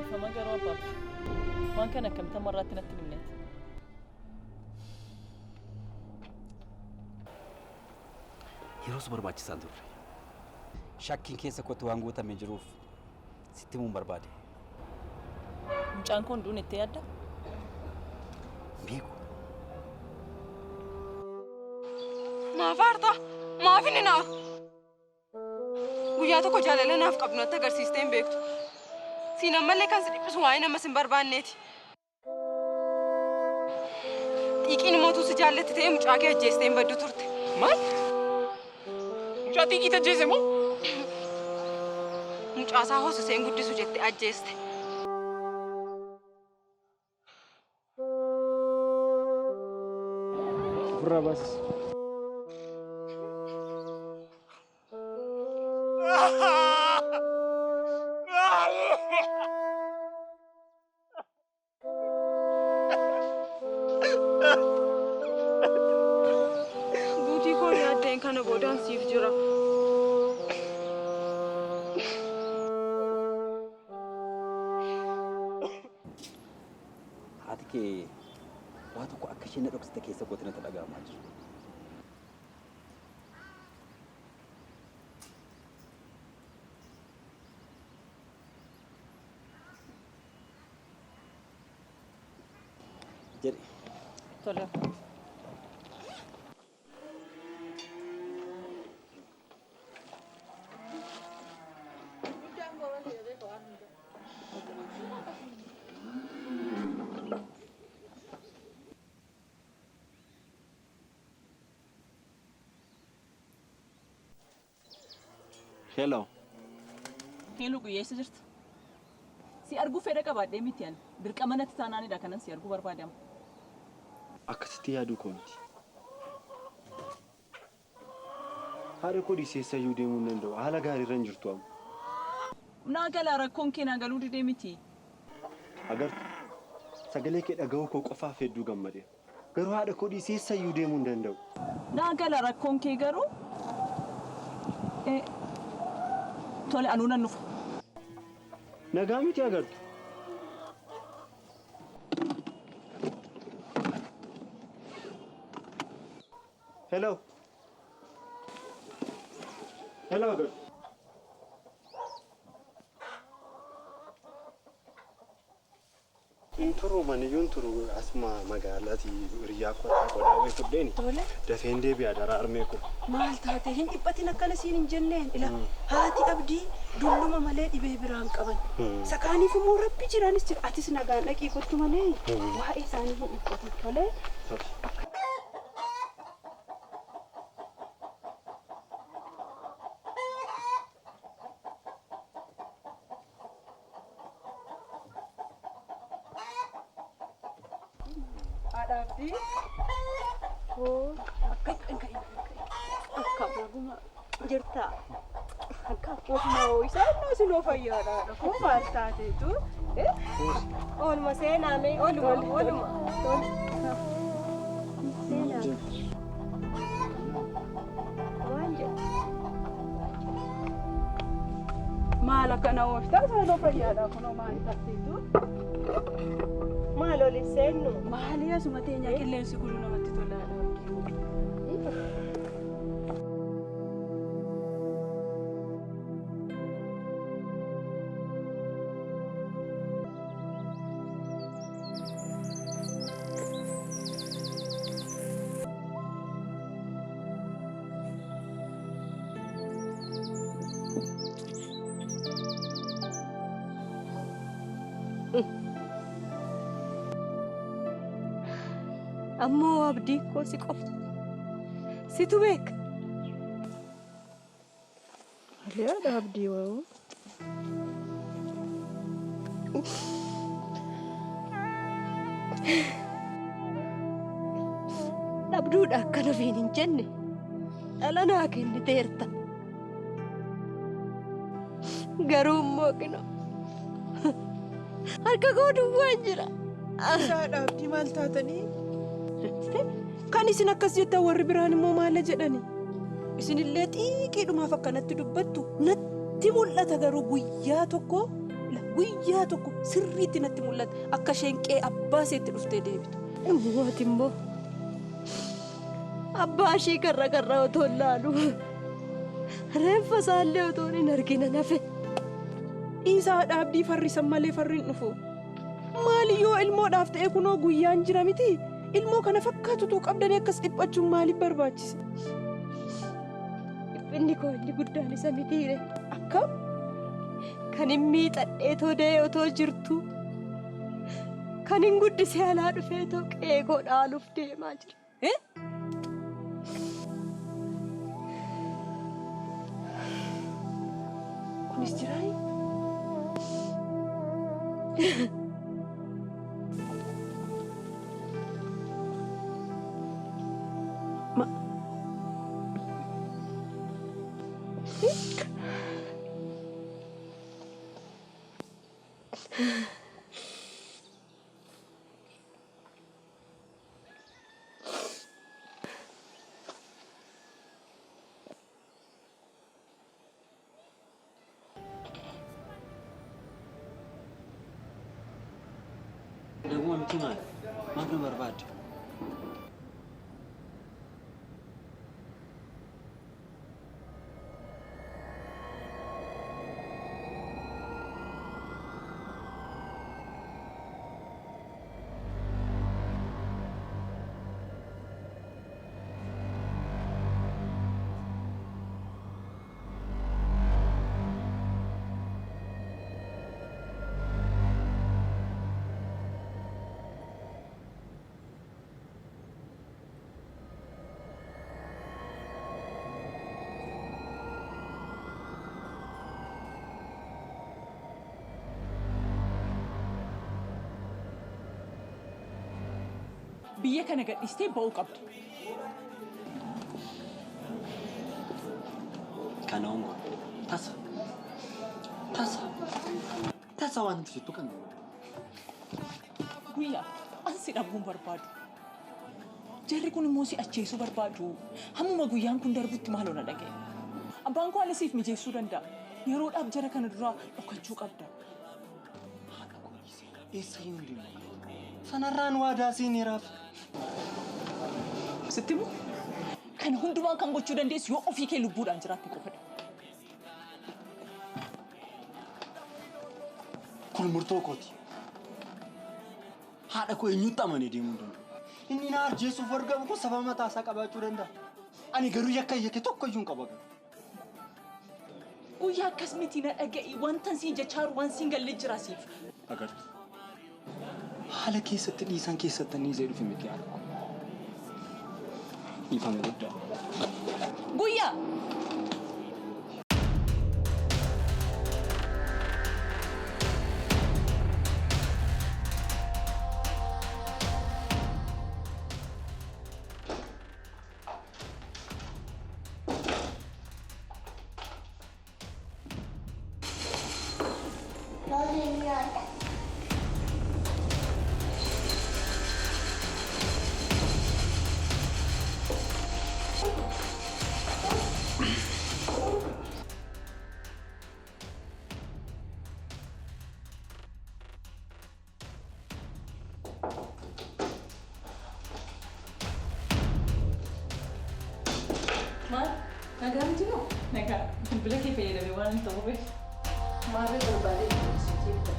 Ifama garuu abbaaf waan kana akkamitti marraatti natti himneeti. Yeroos barbaachisaan turre. Shakkiin keessa kootti waan guutamee jiruuf sitti himuun barbaade. Mucaan kun duun itti yaadda? Beeku. Maaf aartaa? Maaf inni naaf? Guyyaa tokko jaalala naaf qabnu natti agarsiistee hin beektu. Siin ammallee kan si dhiphisu waa'ee namas hin barbaanneeti. Xiiqiin mootuu si jaallatti ta'ee mucaa kee ajjeestee hin baddu turte. Maal? Mucaa xiiqii ajjeese moo? Mucaasaa hoosiseen guddisu jette ajjeeste. Furraa baas. boodaan siif jira. Haati kee waa tokko akka isheen na dhoksite keessa kootti natti dhaga'amaa jira. Jedhi. Tole. Hello. Hello, guyyeessa jirta. Si arguu fedha qabaadhee miti ani. Dirqama natti taanaanidha kanan si arguu barbaadamu. Akkasitti yaaduu koo miti. Haadha koo dhiiseessayyuu deemuu hin danda'u. Haala gaariirra hin jirtu amma. Naa galaa rakkoon kee naa galuu didee miti. Agartu sagalee kee dhaga'uu koo qofaaf hedduu gammadee. Garuu haadha koo dhiiseessayyuu deemuu hin danda'u. Naa galaa rakkoon kee garuu tole anuu nan dhufa. Nagaa miti agartu. Hello. Hello agartu. Inturu maniyyuun turu asuma magaalaati hiriyaa godhaa wayi fudheeni. Dafeen deebi'aa dara armee kun. Maal taate hin dhiphatin akkana siin hin jenneen ila haati abdii dulluma malee dhibee biraan qaban. Sakaaniif immoo rabbi jiraanis jira atis nagaan dhaqii kottu malee waa'ee isaanii hin dhiphatin tolee. Abdi. Oh, akka naguma jirta. Akka ofuma isaa sinoo fayyaadha. Kun maal taateetu? Oolma seenaame ooluma. Seenaame. Waan jedhu. Maal akkana ooftaa sinoo fayyaadha kunoo maal taateetu? Maal oli seennu? Maali asuma teenya qilleensi kun namatti tolaadha. Ammoo abdii koo si qoftu situ beeka. Aliyaadha abdii wayoo. Dhabduudha akkana fiin hin jenne dhala naa kenniteerta. Garuu immoo qino harka koo duwwaan jira. Isaadha abdii maal taatanii? Kan isin akkas jettan warri biraan immoo maal jedhani? Isinillee xiiqiidhumaaf akkanatti dubbattu natti mul'ata garuu guyyaa tokko sirriitti natti mul'ata akka isheen qe'ee abbaa isheetti dhuftee deebitu. Immooti immoo abbaa ishee karra otoo laalu reeffa isaallee otoo hin argina nafe. Isaadha abdii farrisan malee farri hin dhufu. Maaliyyoo ilmoodhaaf ta'e kunoo guyyaan jira miti. Ilmoo kana fakkaatutu qabdanii akkas dhiphachuun maaliif barbaachise? Dhiphinni koo inni guddaan isa mitiire. Akkam? Kan hin miixadhee toodee otoo jirtu. Kan hin guddisee alaa dhufee too qe'ee koo dhaaluuf deemaa jira. Kunis jiraayi? ደግሞ ምንድን ነው ማን በርባድ biyya kana gadhiistee ba'uu qabdu. Kana ongo. Tasa waan nuti jettu kan guyyaa ansi dhabuun barbaadu. Jarri kun immoo si acheessuu barbaadu. Hammuma guyyaan kun darbutti maaloo na dhaga'e. Abbaan koo haala siif mijeessuu danda'a. Yeroodhaaf jara kana duraa dhokachuu qabda. Eessa hin deemu? Sanarraan waadaa seeneeraaf. Sittimu kan hundumaa kan gochuu dandeessu yoo ofii kee lubbuudhaan jiraatte qofadha. Kun murtoo kooti. Haadha koo eenyutti amanee deemuu danda'a? Inni na arjeessuuf argamu kun sababa mataa isaa qabaachuu danda'a. Ani garuu yakka hiyyate tokko iyyuu hin qabu. Guyyaa akkas miti na dhaga'i wanta siin jechaaru waan siin galle jira siif. Agartu. Haala keessatti dhiisan keessatti inni izee dhufe miti haadha koo. Ifame guddaa. Guyyaa! Nagaa miti moo? Nagaa. Bilbila kee fayyadamee waan hin ta'uuf. Maarree barbaadee ibsitii bita.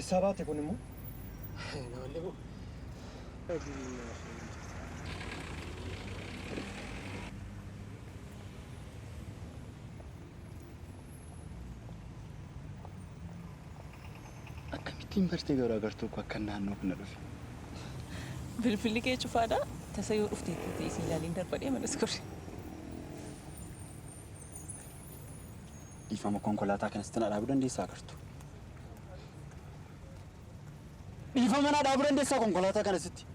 Sabate kun immoo? Namallee moo? Akkamittiin bartee garuu agartuu akka naannoo kana dhufe? Bilbilli kee cufaadha. Tasa yoo dhuftee isin ilaaliin darbadhee manas korre. Dhiifama konkolaataa kanatti na dhaabuu dandeessaa agartu. Dhiifama na dhaabuu dandeessaa konkolaataa kanatti.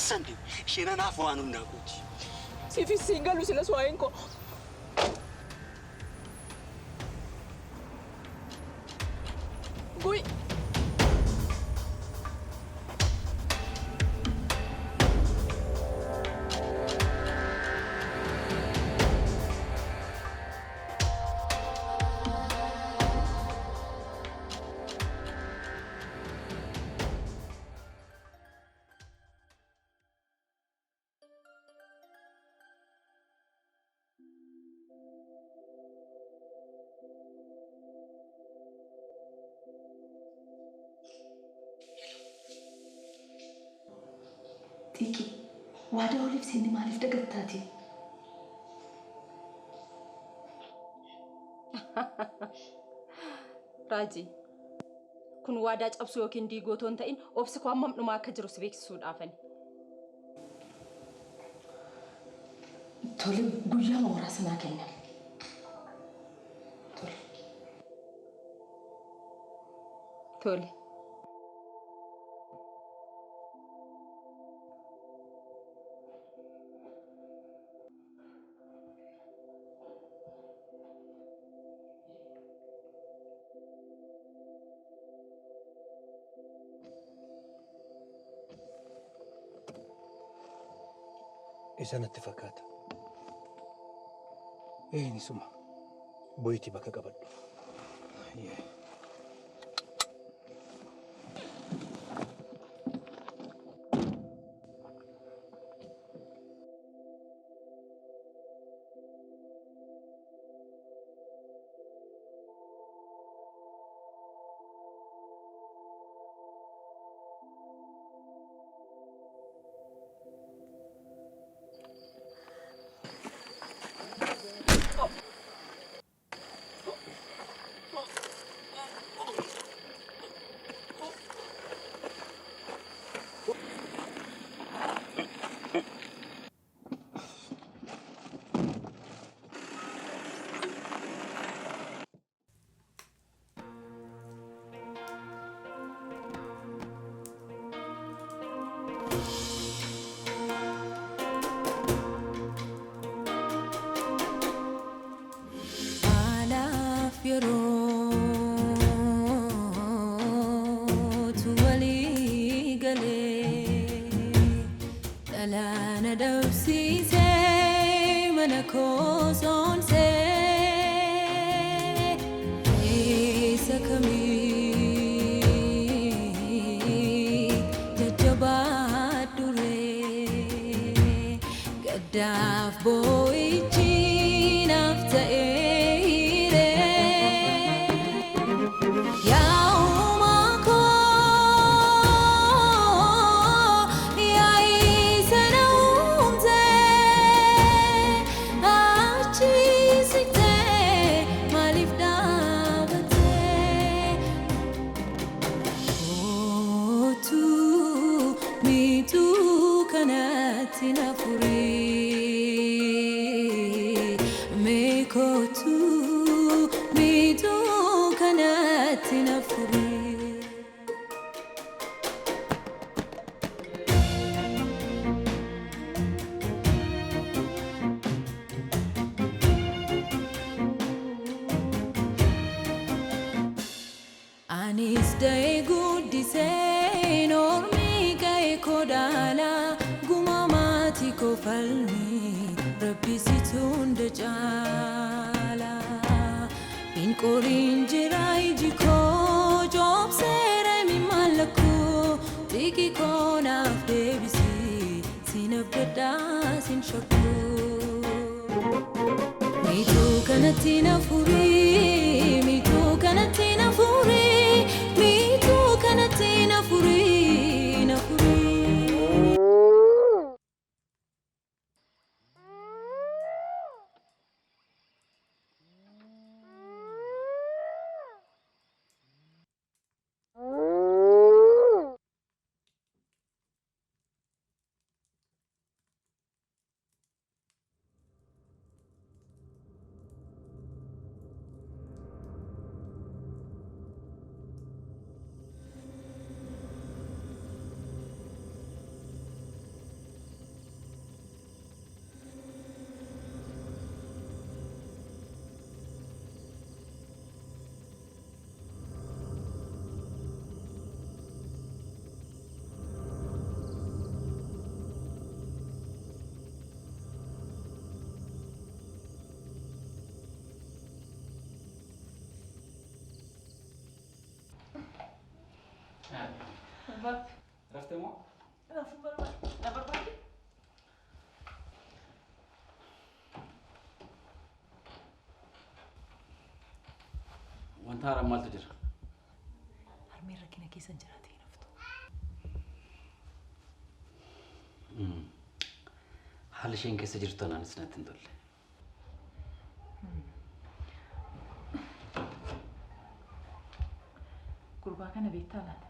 Eessandi isheen anaaf waan hundaa gooti. Siifis siin galu silas waa'een koo. Guy. Tiki, waadaa oliif sinni maaliif dagattaati? Raajii, kun waadaa cabsuu yookiin diiguu otoo hin ta'in obsi koo hammam dhumaa akka jiru si beeksisuudhaafani. Tole, guyyaa mooraa sanaa kenna. Tole. Isa natti fakkaata. Isuma boyitii bakka qabadhu. Anis dae guddisee normii ga'e kodaala guma maatii koo falmii rabbisitu hunda caala. Inqoriin jira iji koo joobseera mimaalakoo xiqqi koo naaf deebisii sin abdadhaa sin shakkuu. Miituu kanatti na furii miituu kanatti na furii miituu kanatti na furii na furii. رفت مو؟ وانت هرم مال تجر harmeen rakkina keessa jiraatee naftu. حال شيء كيس جرتنا نسنا تندل Gurbaa kana beektaa laata?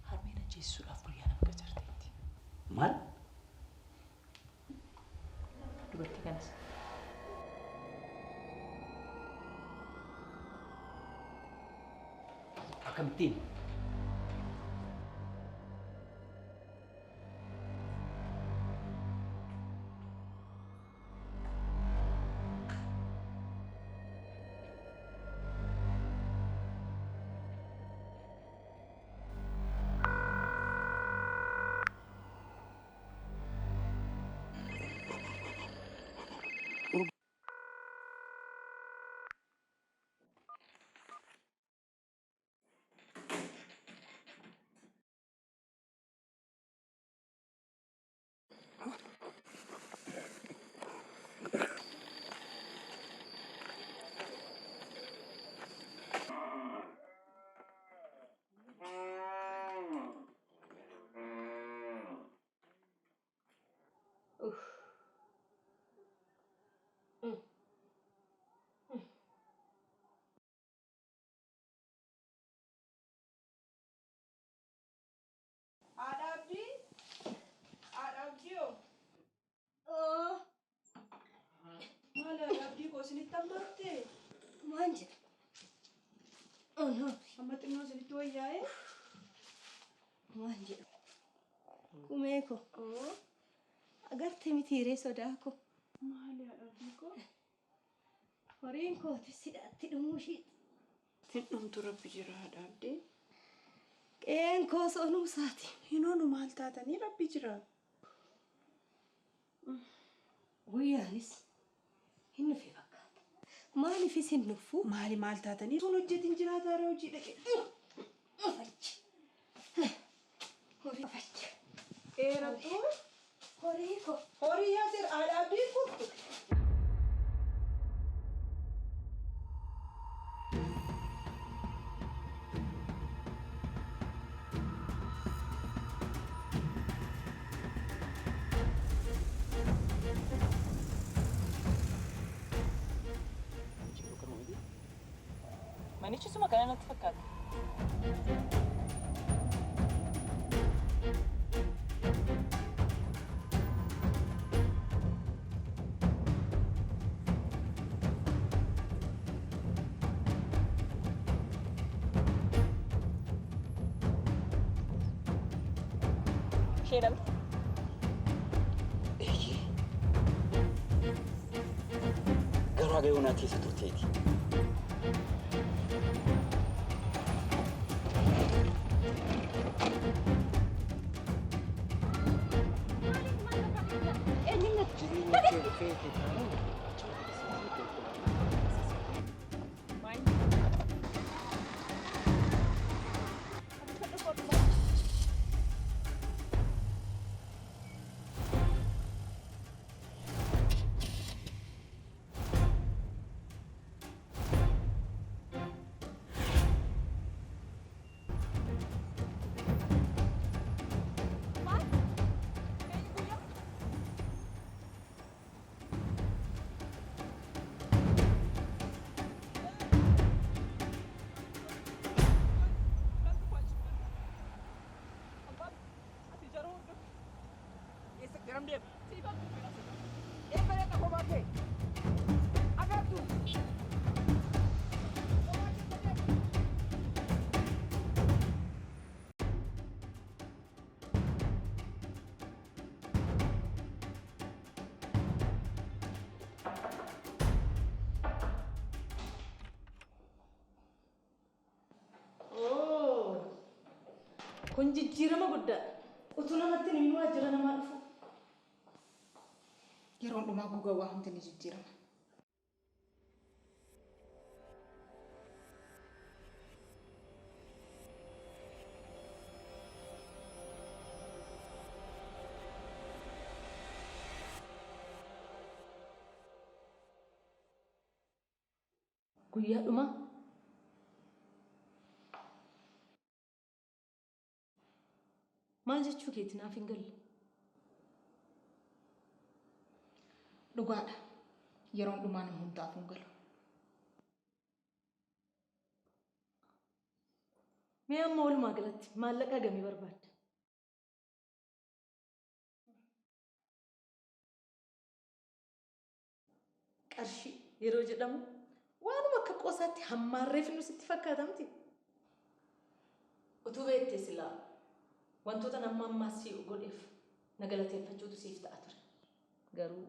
Harmeen ajjeessuudhaaf guyyaa nama qacarteetti. مال؟ Dubartii kanas. أكمتين Kumeko. Agartee miti hiree sodaako. Maali haadha Horiin kooti sidhaatti dhumuu ishee. Dhumtu rabbi jira haadha abdii. Qeen koos onuu isaati. Hinoonu maal taatanii rabbi jira. Guyyaanis hin nufi fakkaata. Maaliifis hin nufu? Maal taatanii? Sun hojjetin jiraata haree hojii dhaqe. Horii fachi. Eeratu. Horii ko. Horii yaasir haadha abdii kuttu. Manichi suma kana natti fakkaata. Sheeram. garaa gayuunaa keessa turteeti. Kun jijjiirama guddaa. Utuu namatti hin himuu jira nama dhufu. yeroon dhumaa gugaa waa hundi ni jijjiirama. Guyyaa dhumaa maal jechuu keeti naaf hin galle? Dhugaadha. Yeroon dhumaa nama hundaaf hin galu. Mee amma walumaa galatti maallaqa gamii barbaadda? Qarshii yeroo jedhamu waanuma akka qoosaatti hammaarree finnu sitti fakkaatamti. Utuu beektee silaa wantoota nama ammaa si godheef na galateeffachuutu siif ta'a ture. Garuu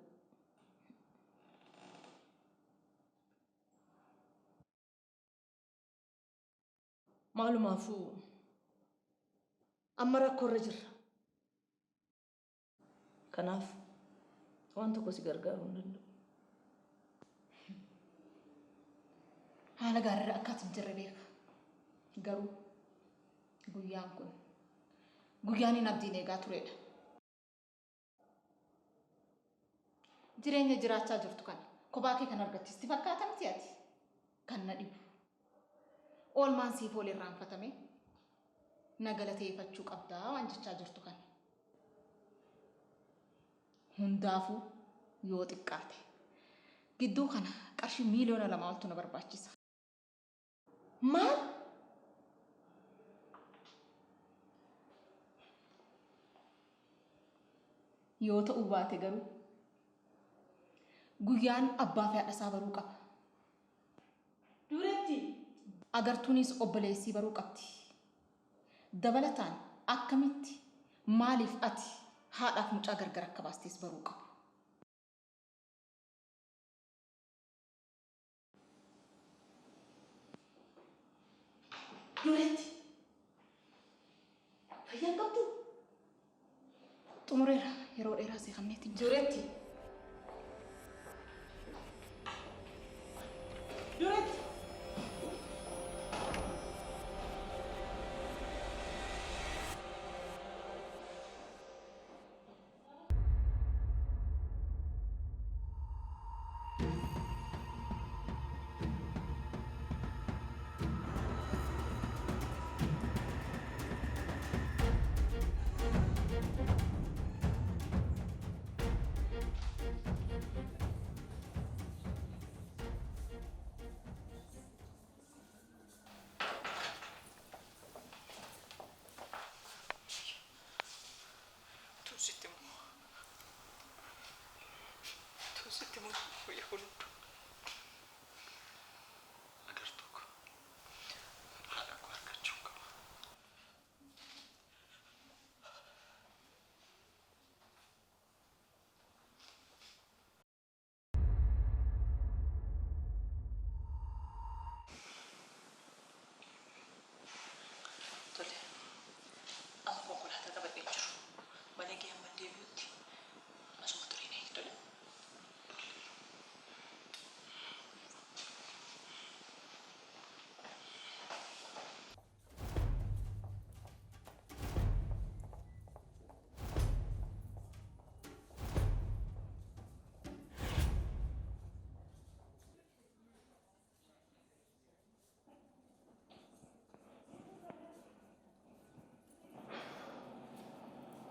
maalumaafuu amma rakkoorra jirra. Kanaaf waan tokko si gargaaruu hin danda'u. Haala gaariirra akkas hin jirre beeka. Garuu guyyaan kun guyyaan hin abdiin eegaa turedha. Jireenya jiraachaa jirtu kana kophaa kee kan argattisti fakkaatamti ati kan na dhibu. Oolmaan siif ol irraanfatame na galateeffachuu qabdaa waan jechaa jirtu kana. Hundaafuu yoo xiqqaate gidduu kana qarshii miliyoona 2 oltu na barbaachisa. Maal? Yoo ta'uu baate garuu guyyaan abbaa fi haadha isaa baruu qaba. Duretti agartuunis obboleessii baruu qabdi. Dabalataan akkamitti maaliif ati haadhaaf mucaa gargar akka baastees baruu qabu. Duretti fayyaan qabdu? Xumureera yeroo dheeraa si qabneetti hin jiru. Duretti Duretti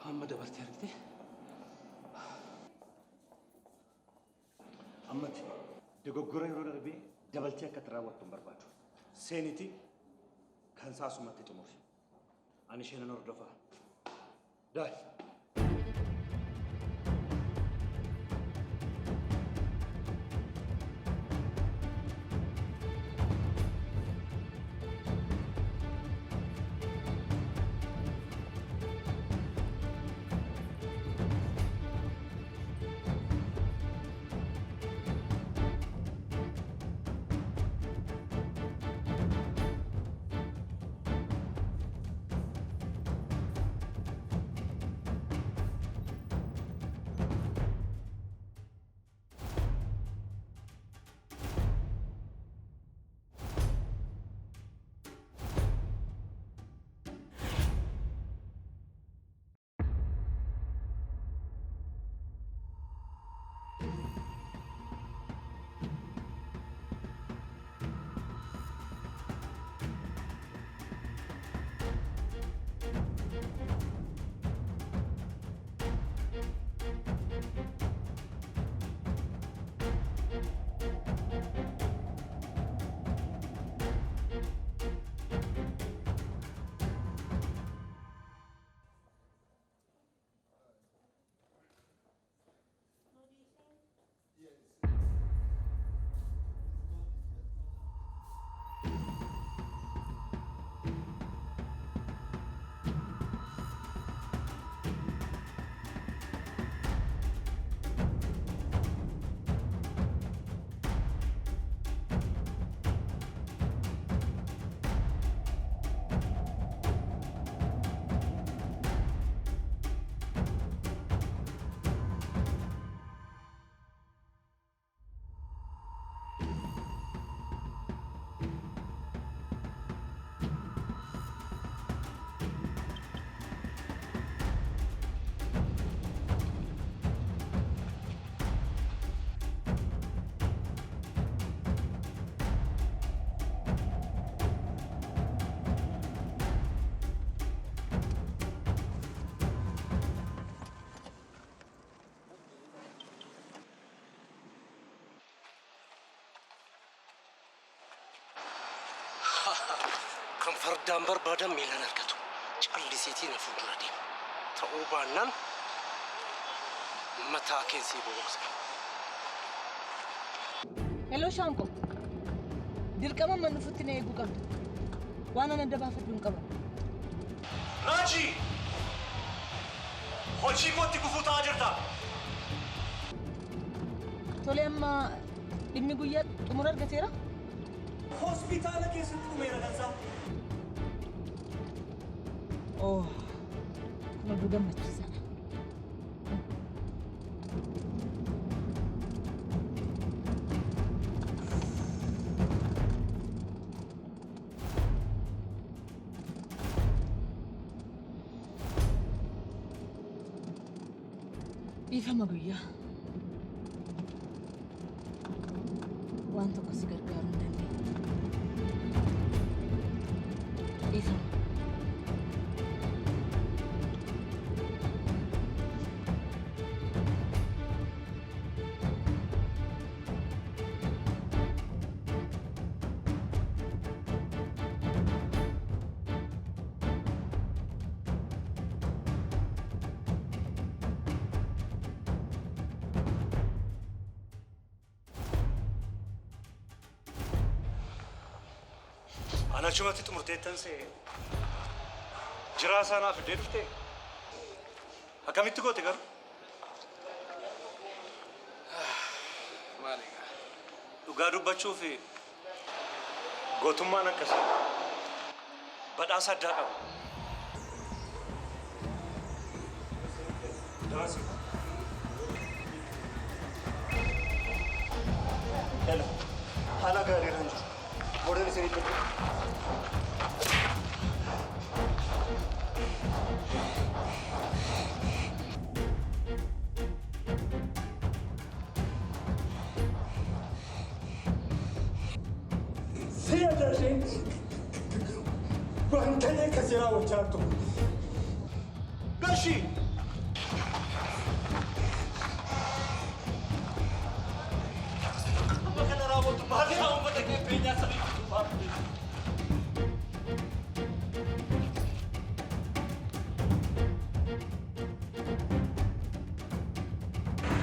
amma dabartee argite. Ammatti dogoggora yeroo darbee dabaltee akka itti raawwattu hin barbaadu. Seeniti kan saasumatti xumuri. Ani ishee nan hordofaa. Daai. Kan fardaan barbaadan miilaan argatu. Callisiitii na fuuldura deema. Ta'uu baannaan mataa keensii boqoqsa. Hello Shanko. Dirqama man dhufutti na eeguu qabdu. Waan ana dabaafadhu hin qaban. Raaji! Hojii kootti gufuu ta'aa jirta. Tole amma dhimmi guyyaa xumura argateera? Hospitaala keessatti dhumeera dansaa. Oh, kun oduu gammachiisaadha. Dhiifama guyyaa. Waan tokko si gargaaruu hin dandeenye. Dhiifama. Ana achumatti xumurteettan see jiraa isaanaaf iddee dhuftee akkamitti goote garuu? Maaliigaa dhugaa dubbachuuf gootummaan akkasii badhaasa addaa qaba. Hello. Haala gaarii irra jiru. Booda isinii jiru. Wantane kasira wachartu. Gashi. Makana rabotu bahari hawo mata ke penya sabi tu bapu.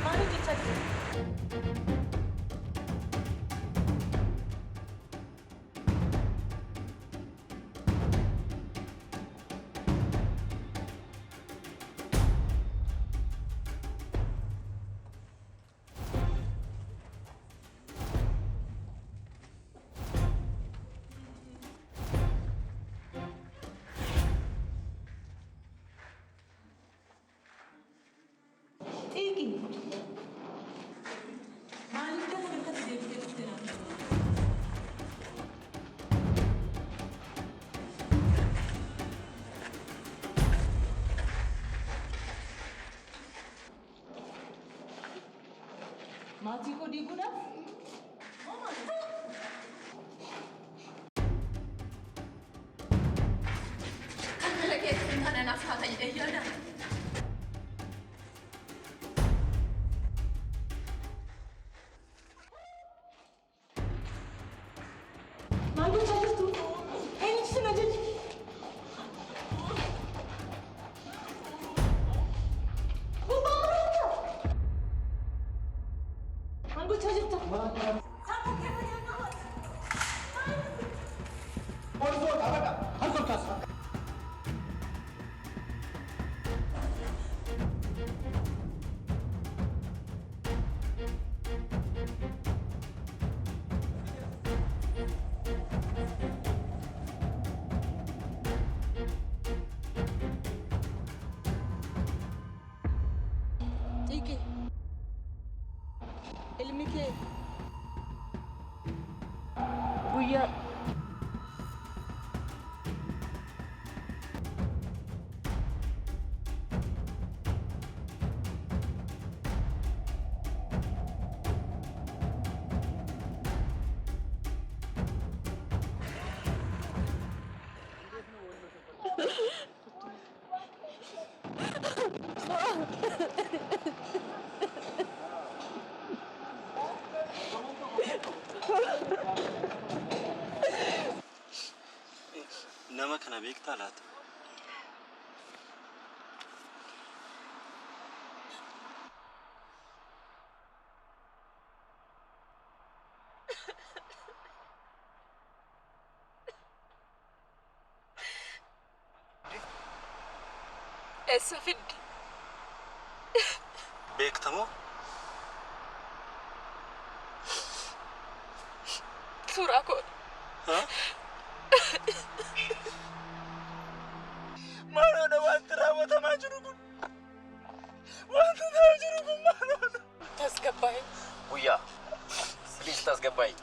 Mari kita. Mati ko di guna? Kan lagi ada nafas aja ya dah. Malu saja tu. Ini sengaja. Ilmi kee guyyaa kana beektaa laata? Essa fiddi. Beektamoo? Suuraa koo. Maaloo wanti raawwatamaa jiru kun? Wanti ta'aa jiru kun maaloo? Tasgabbaa'e. Guyyaa. Please tasgabbaa'e.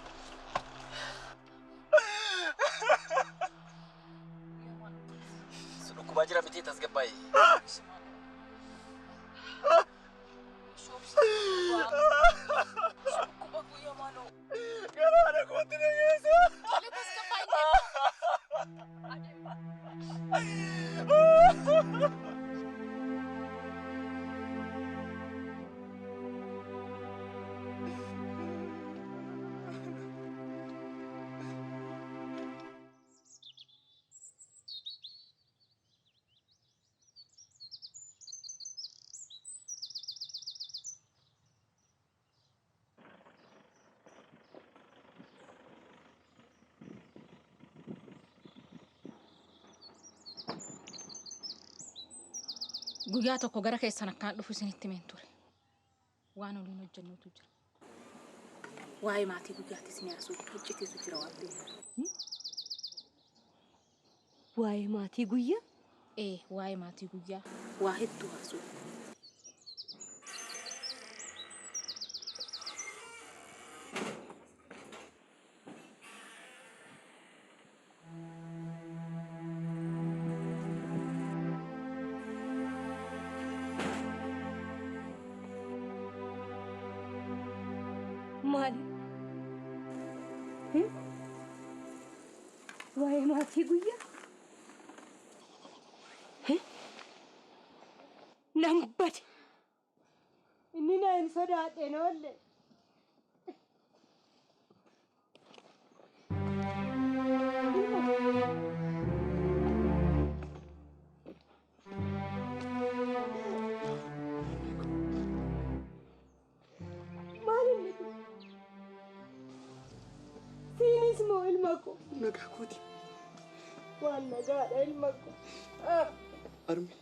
Dhukkuba jira miti tasgabbaa'e. Garaana kootti na geessa. Guyyaa tokko gara keessan akkaan dhufu isinitti himeen ture. Waan waliin hojjennutu jira. Waa'ee maatii guyyaatti isin yaasuu hojjeteetu jira waan ta'eef. Waa'ee maatii guyyaa? Waa'ee maatii guyyaa waa hedduu haasuu. Maali? Waa'ee maatii guyyaa? Nan bade. Inni na hin sodaadheen oolle. Nagakuti. Waan nagaadha ilma koo. Armi.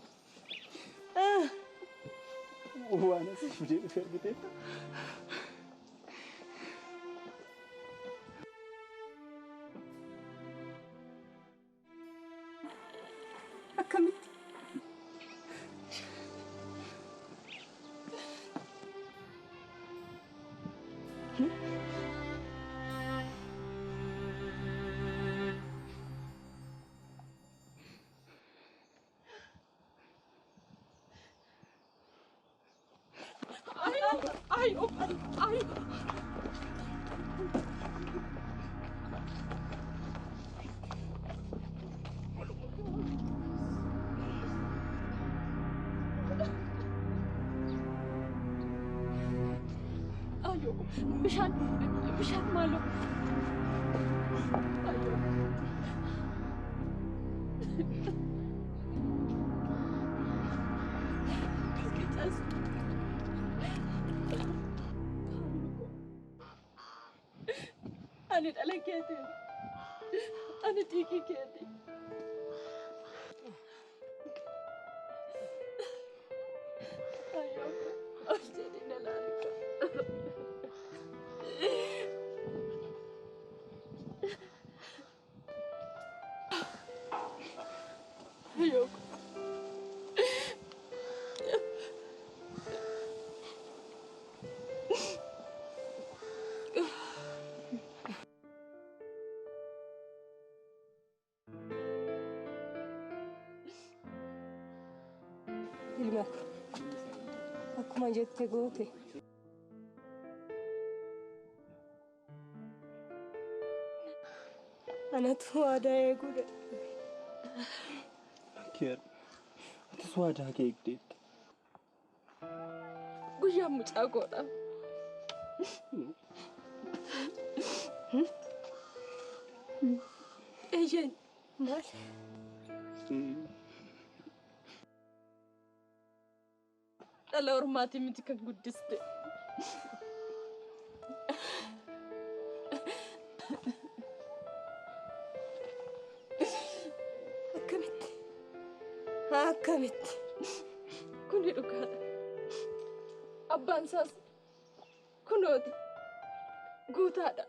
Waan asii fidee dhufee argiteetta. Akkamitti? Bishaan maaloo. Ani dhala keeti. Ani dhiigii keeti. Of jedhee na laalika. Ayoko. Ilma ko, akkuma jette goote. Anatu waadaa eeguu dadhabe. Keer, atis waadaa kee eegdeetta. Guyyaan mucaa godha. Eeyyeen maal? dhala ormaatii miti kan guddiste. Akkamitti kuni dhugaadha. Abbaan isaas kunooti guutaadha.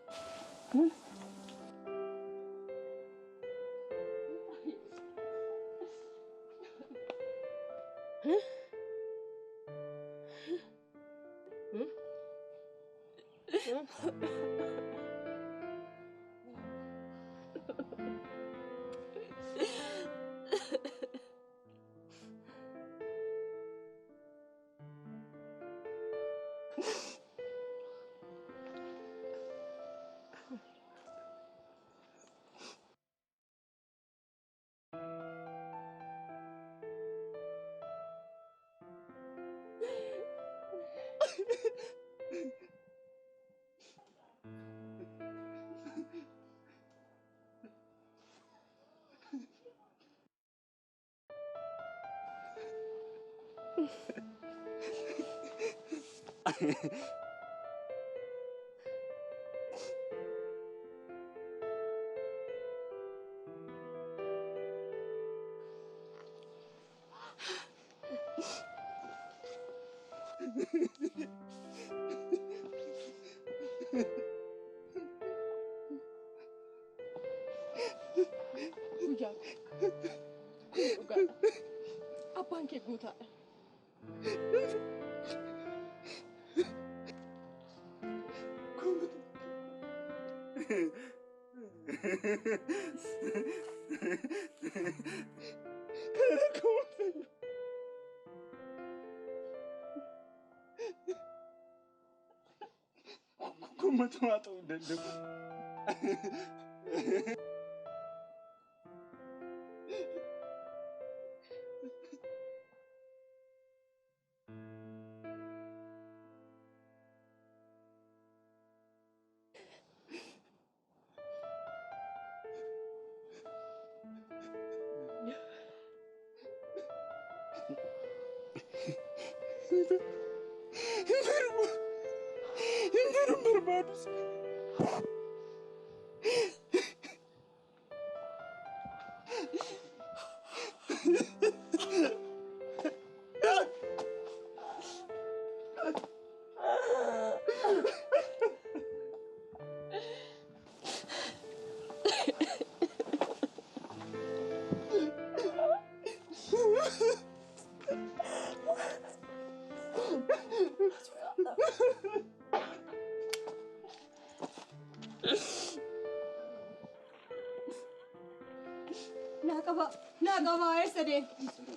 Abbaan kee guutaadha. Kuma ta'uu danda'u. Nakaba ersede.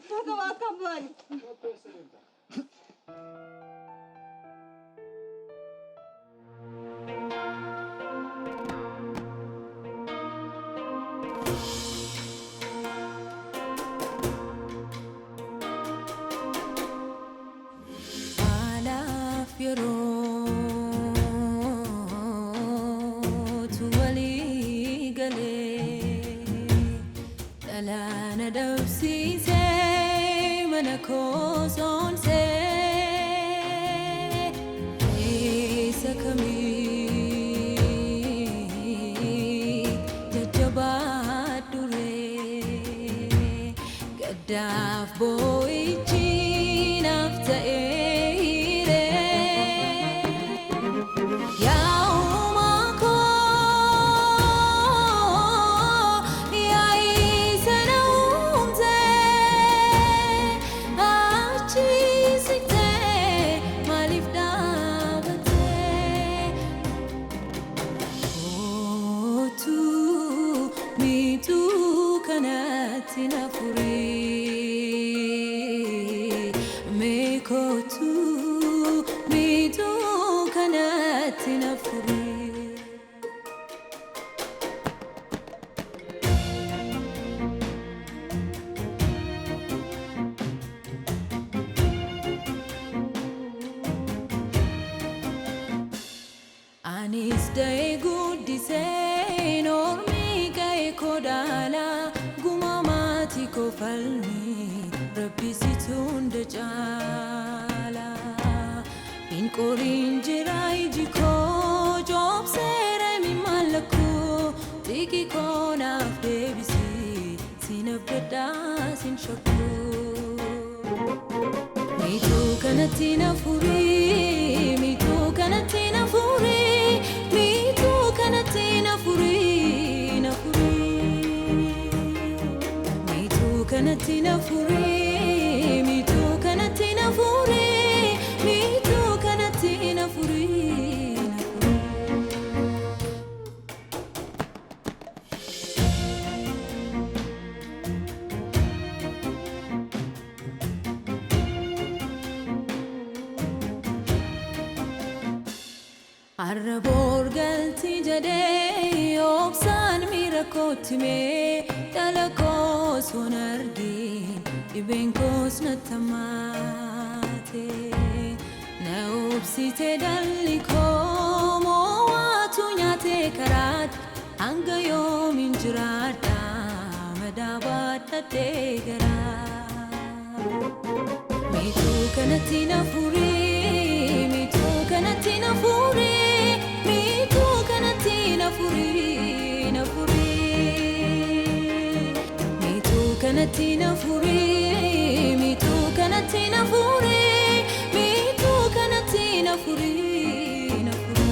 Nakaba kabani. Anis day guddisee normii ga'e kodaala gumamati ko falmi rabbi situn de jala in qorin jira iji ko job sere mi malaku tiki kona debisi sinabda sin shakku mi tu kanatina furi mi tu kanatina furi mi tu kanatina furi na furi mi tu kanatina furi mi tu kanatina furi mi tu kanatina furi na furi Arrabor galti jade oksan mirakotime talakos wonargi ibenkos natamate naubsite daliko moatunyate karat anga yom injrada madabata tegara mitu kanatina furi mitu kanatina furi mitu kanatina furi na furi mitu kanatina furi mitu kanatina furi mitu kanatina furi na furi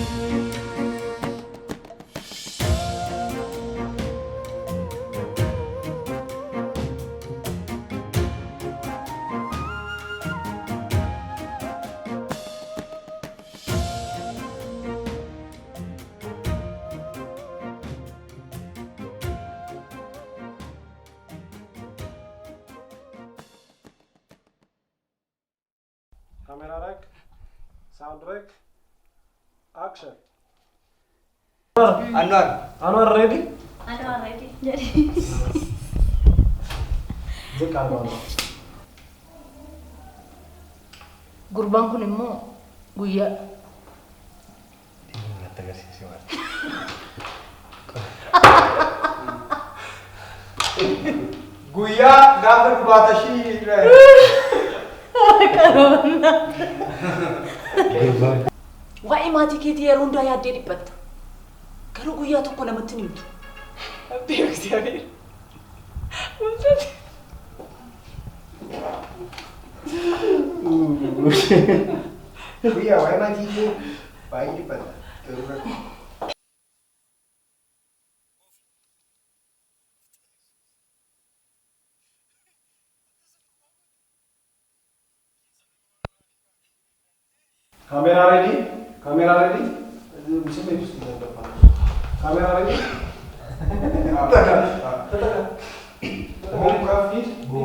Camera rec, sound rec, action. Anwar ready? Anwar ready. Jadi. Jekal bang. Gurbaan kun immoo guyyaa Guyyaa gaafa dubaata shii Waa'ee maatii keetii yeroo hundaa yaaddee dhiphatta. Garuu guyyaa tokko namatti hin himtu. Beeksi abeera. Guyyaa waa'ee maatii kee baay'ee dhiphata. Camera ready? Camera ready? Bisa itu sudah depan. Camera ready? Home graphic, go.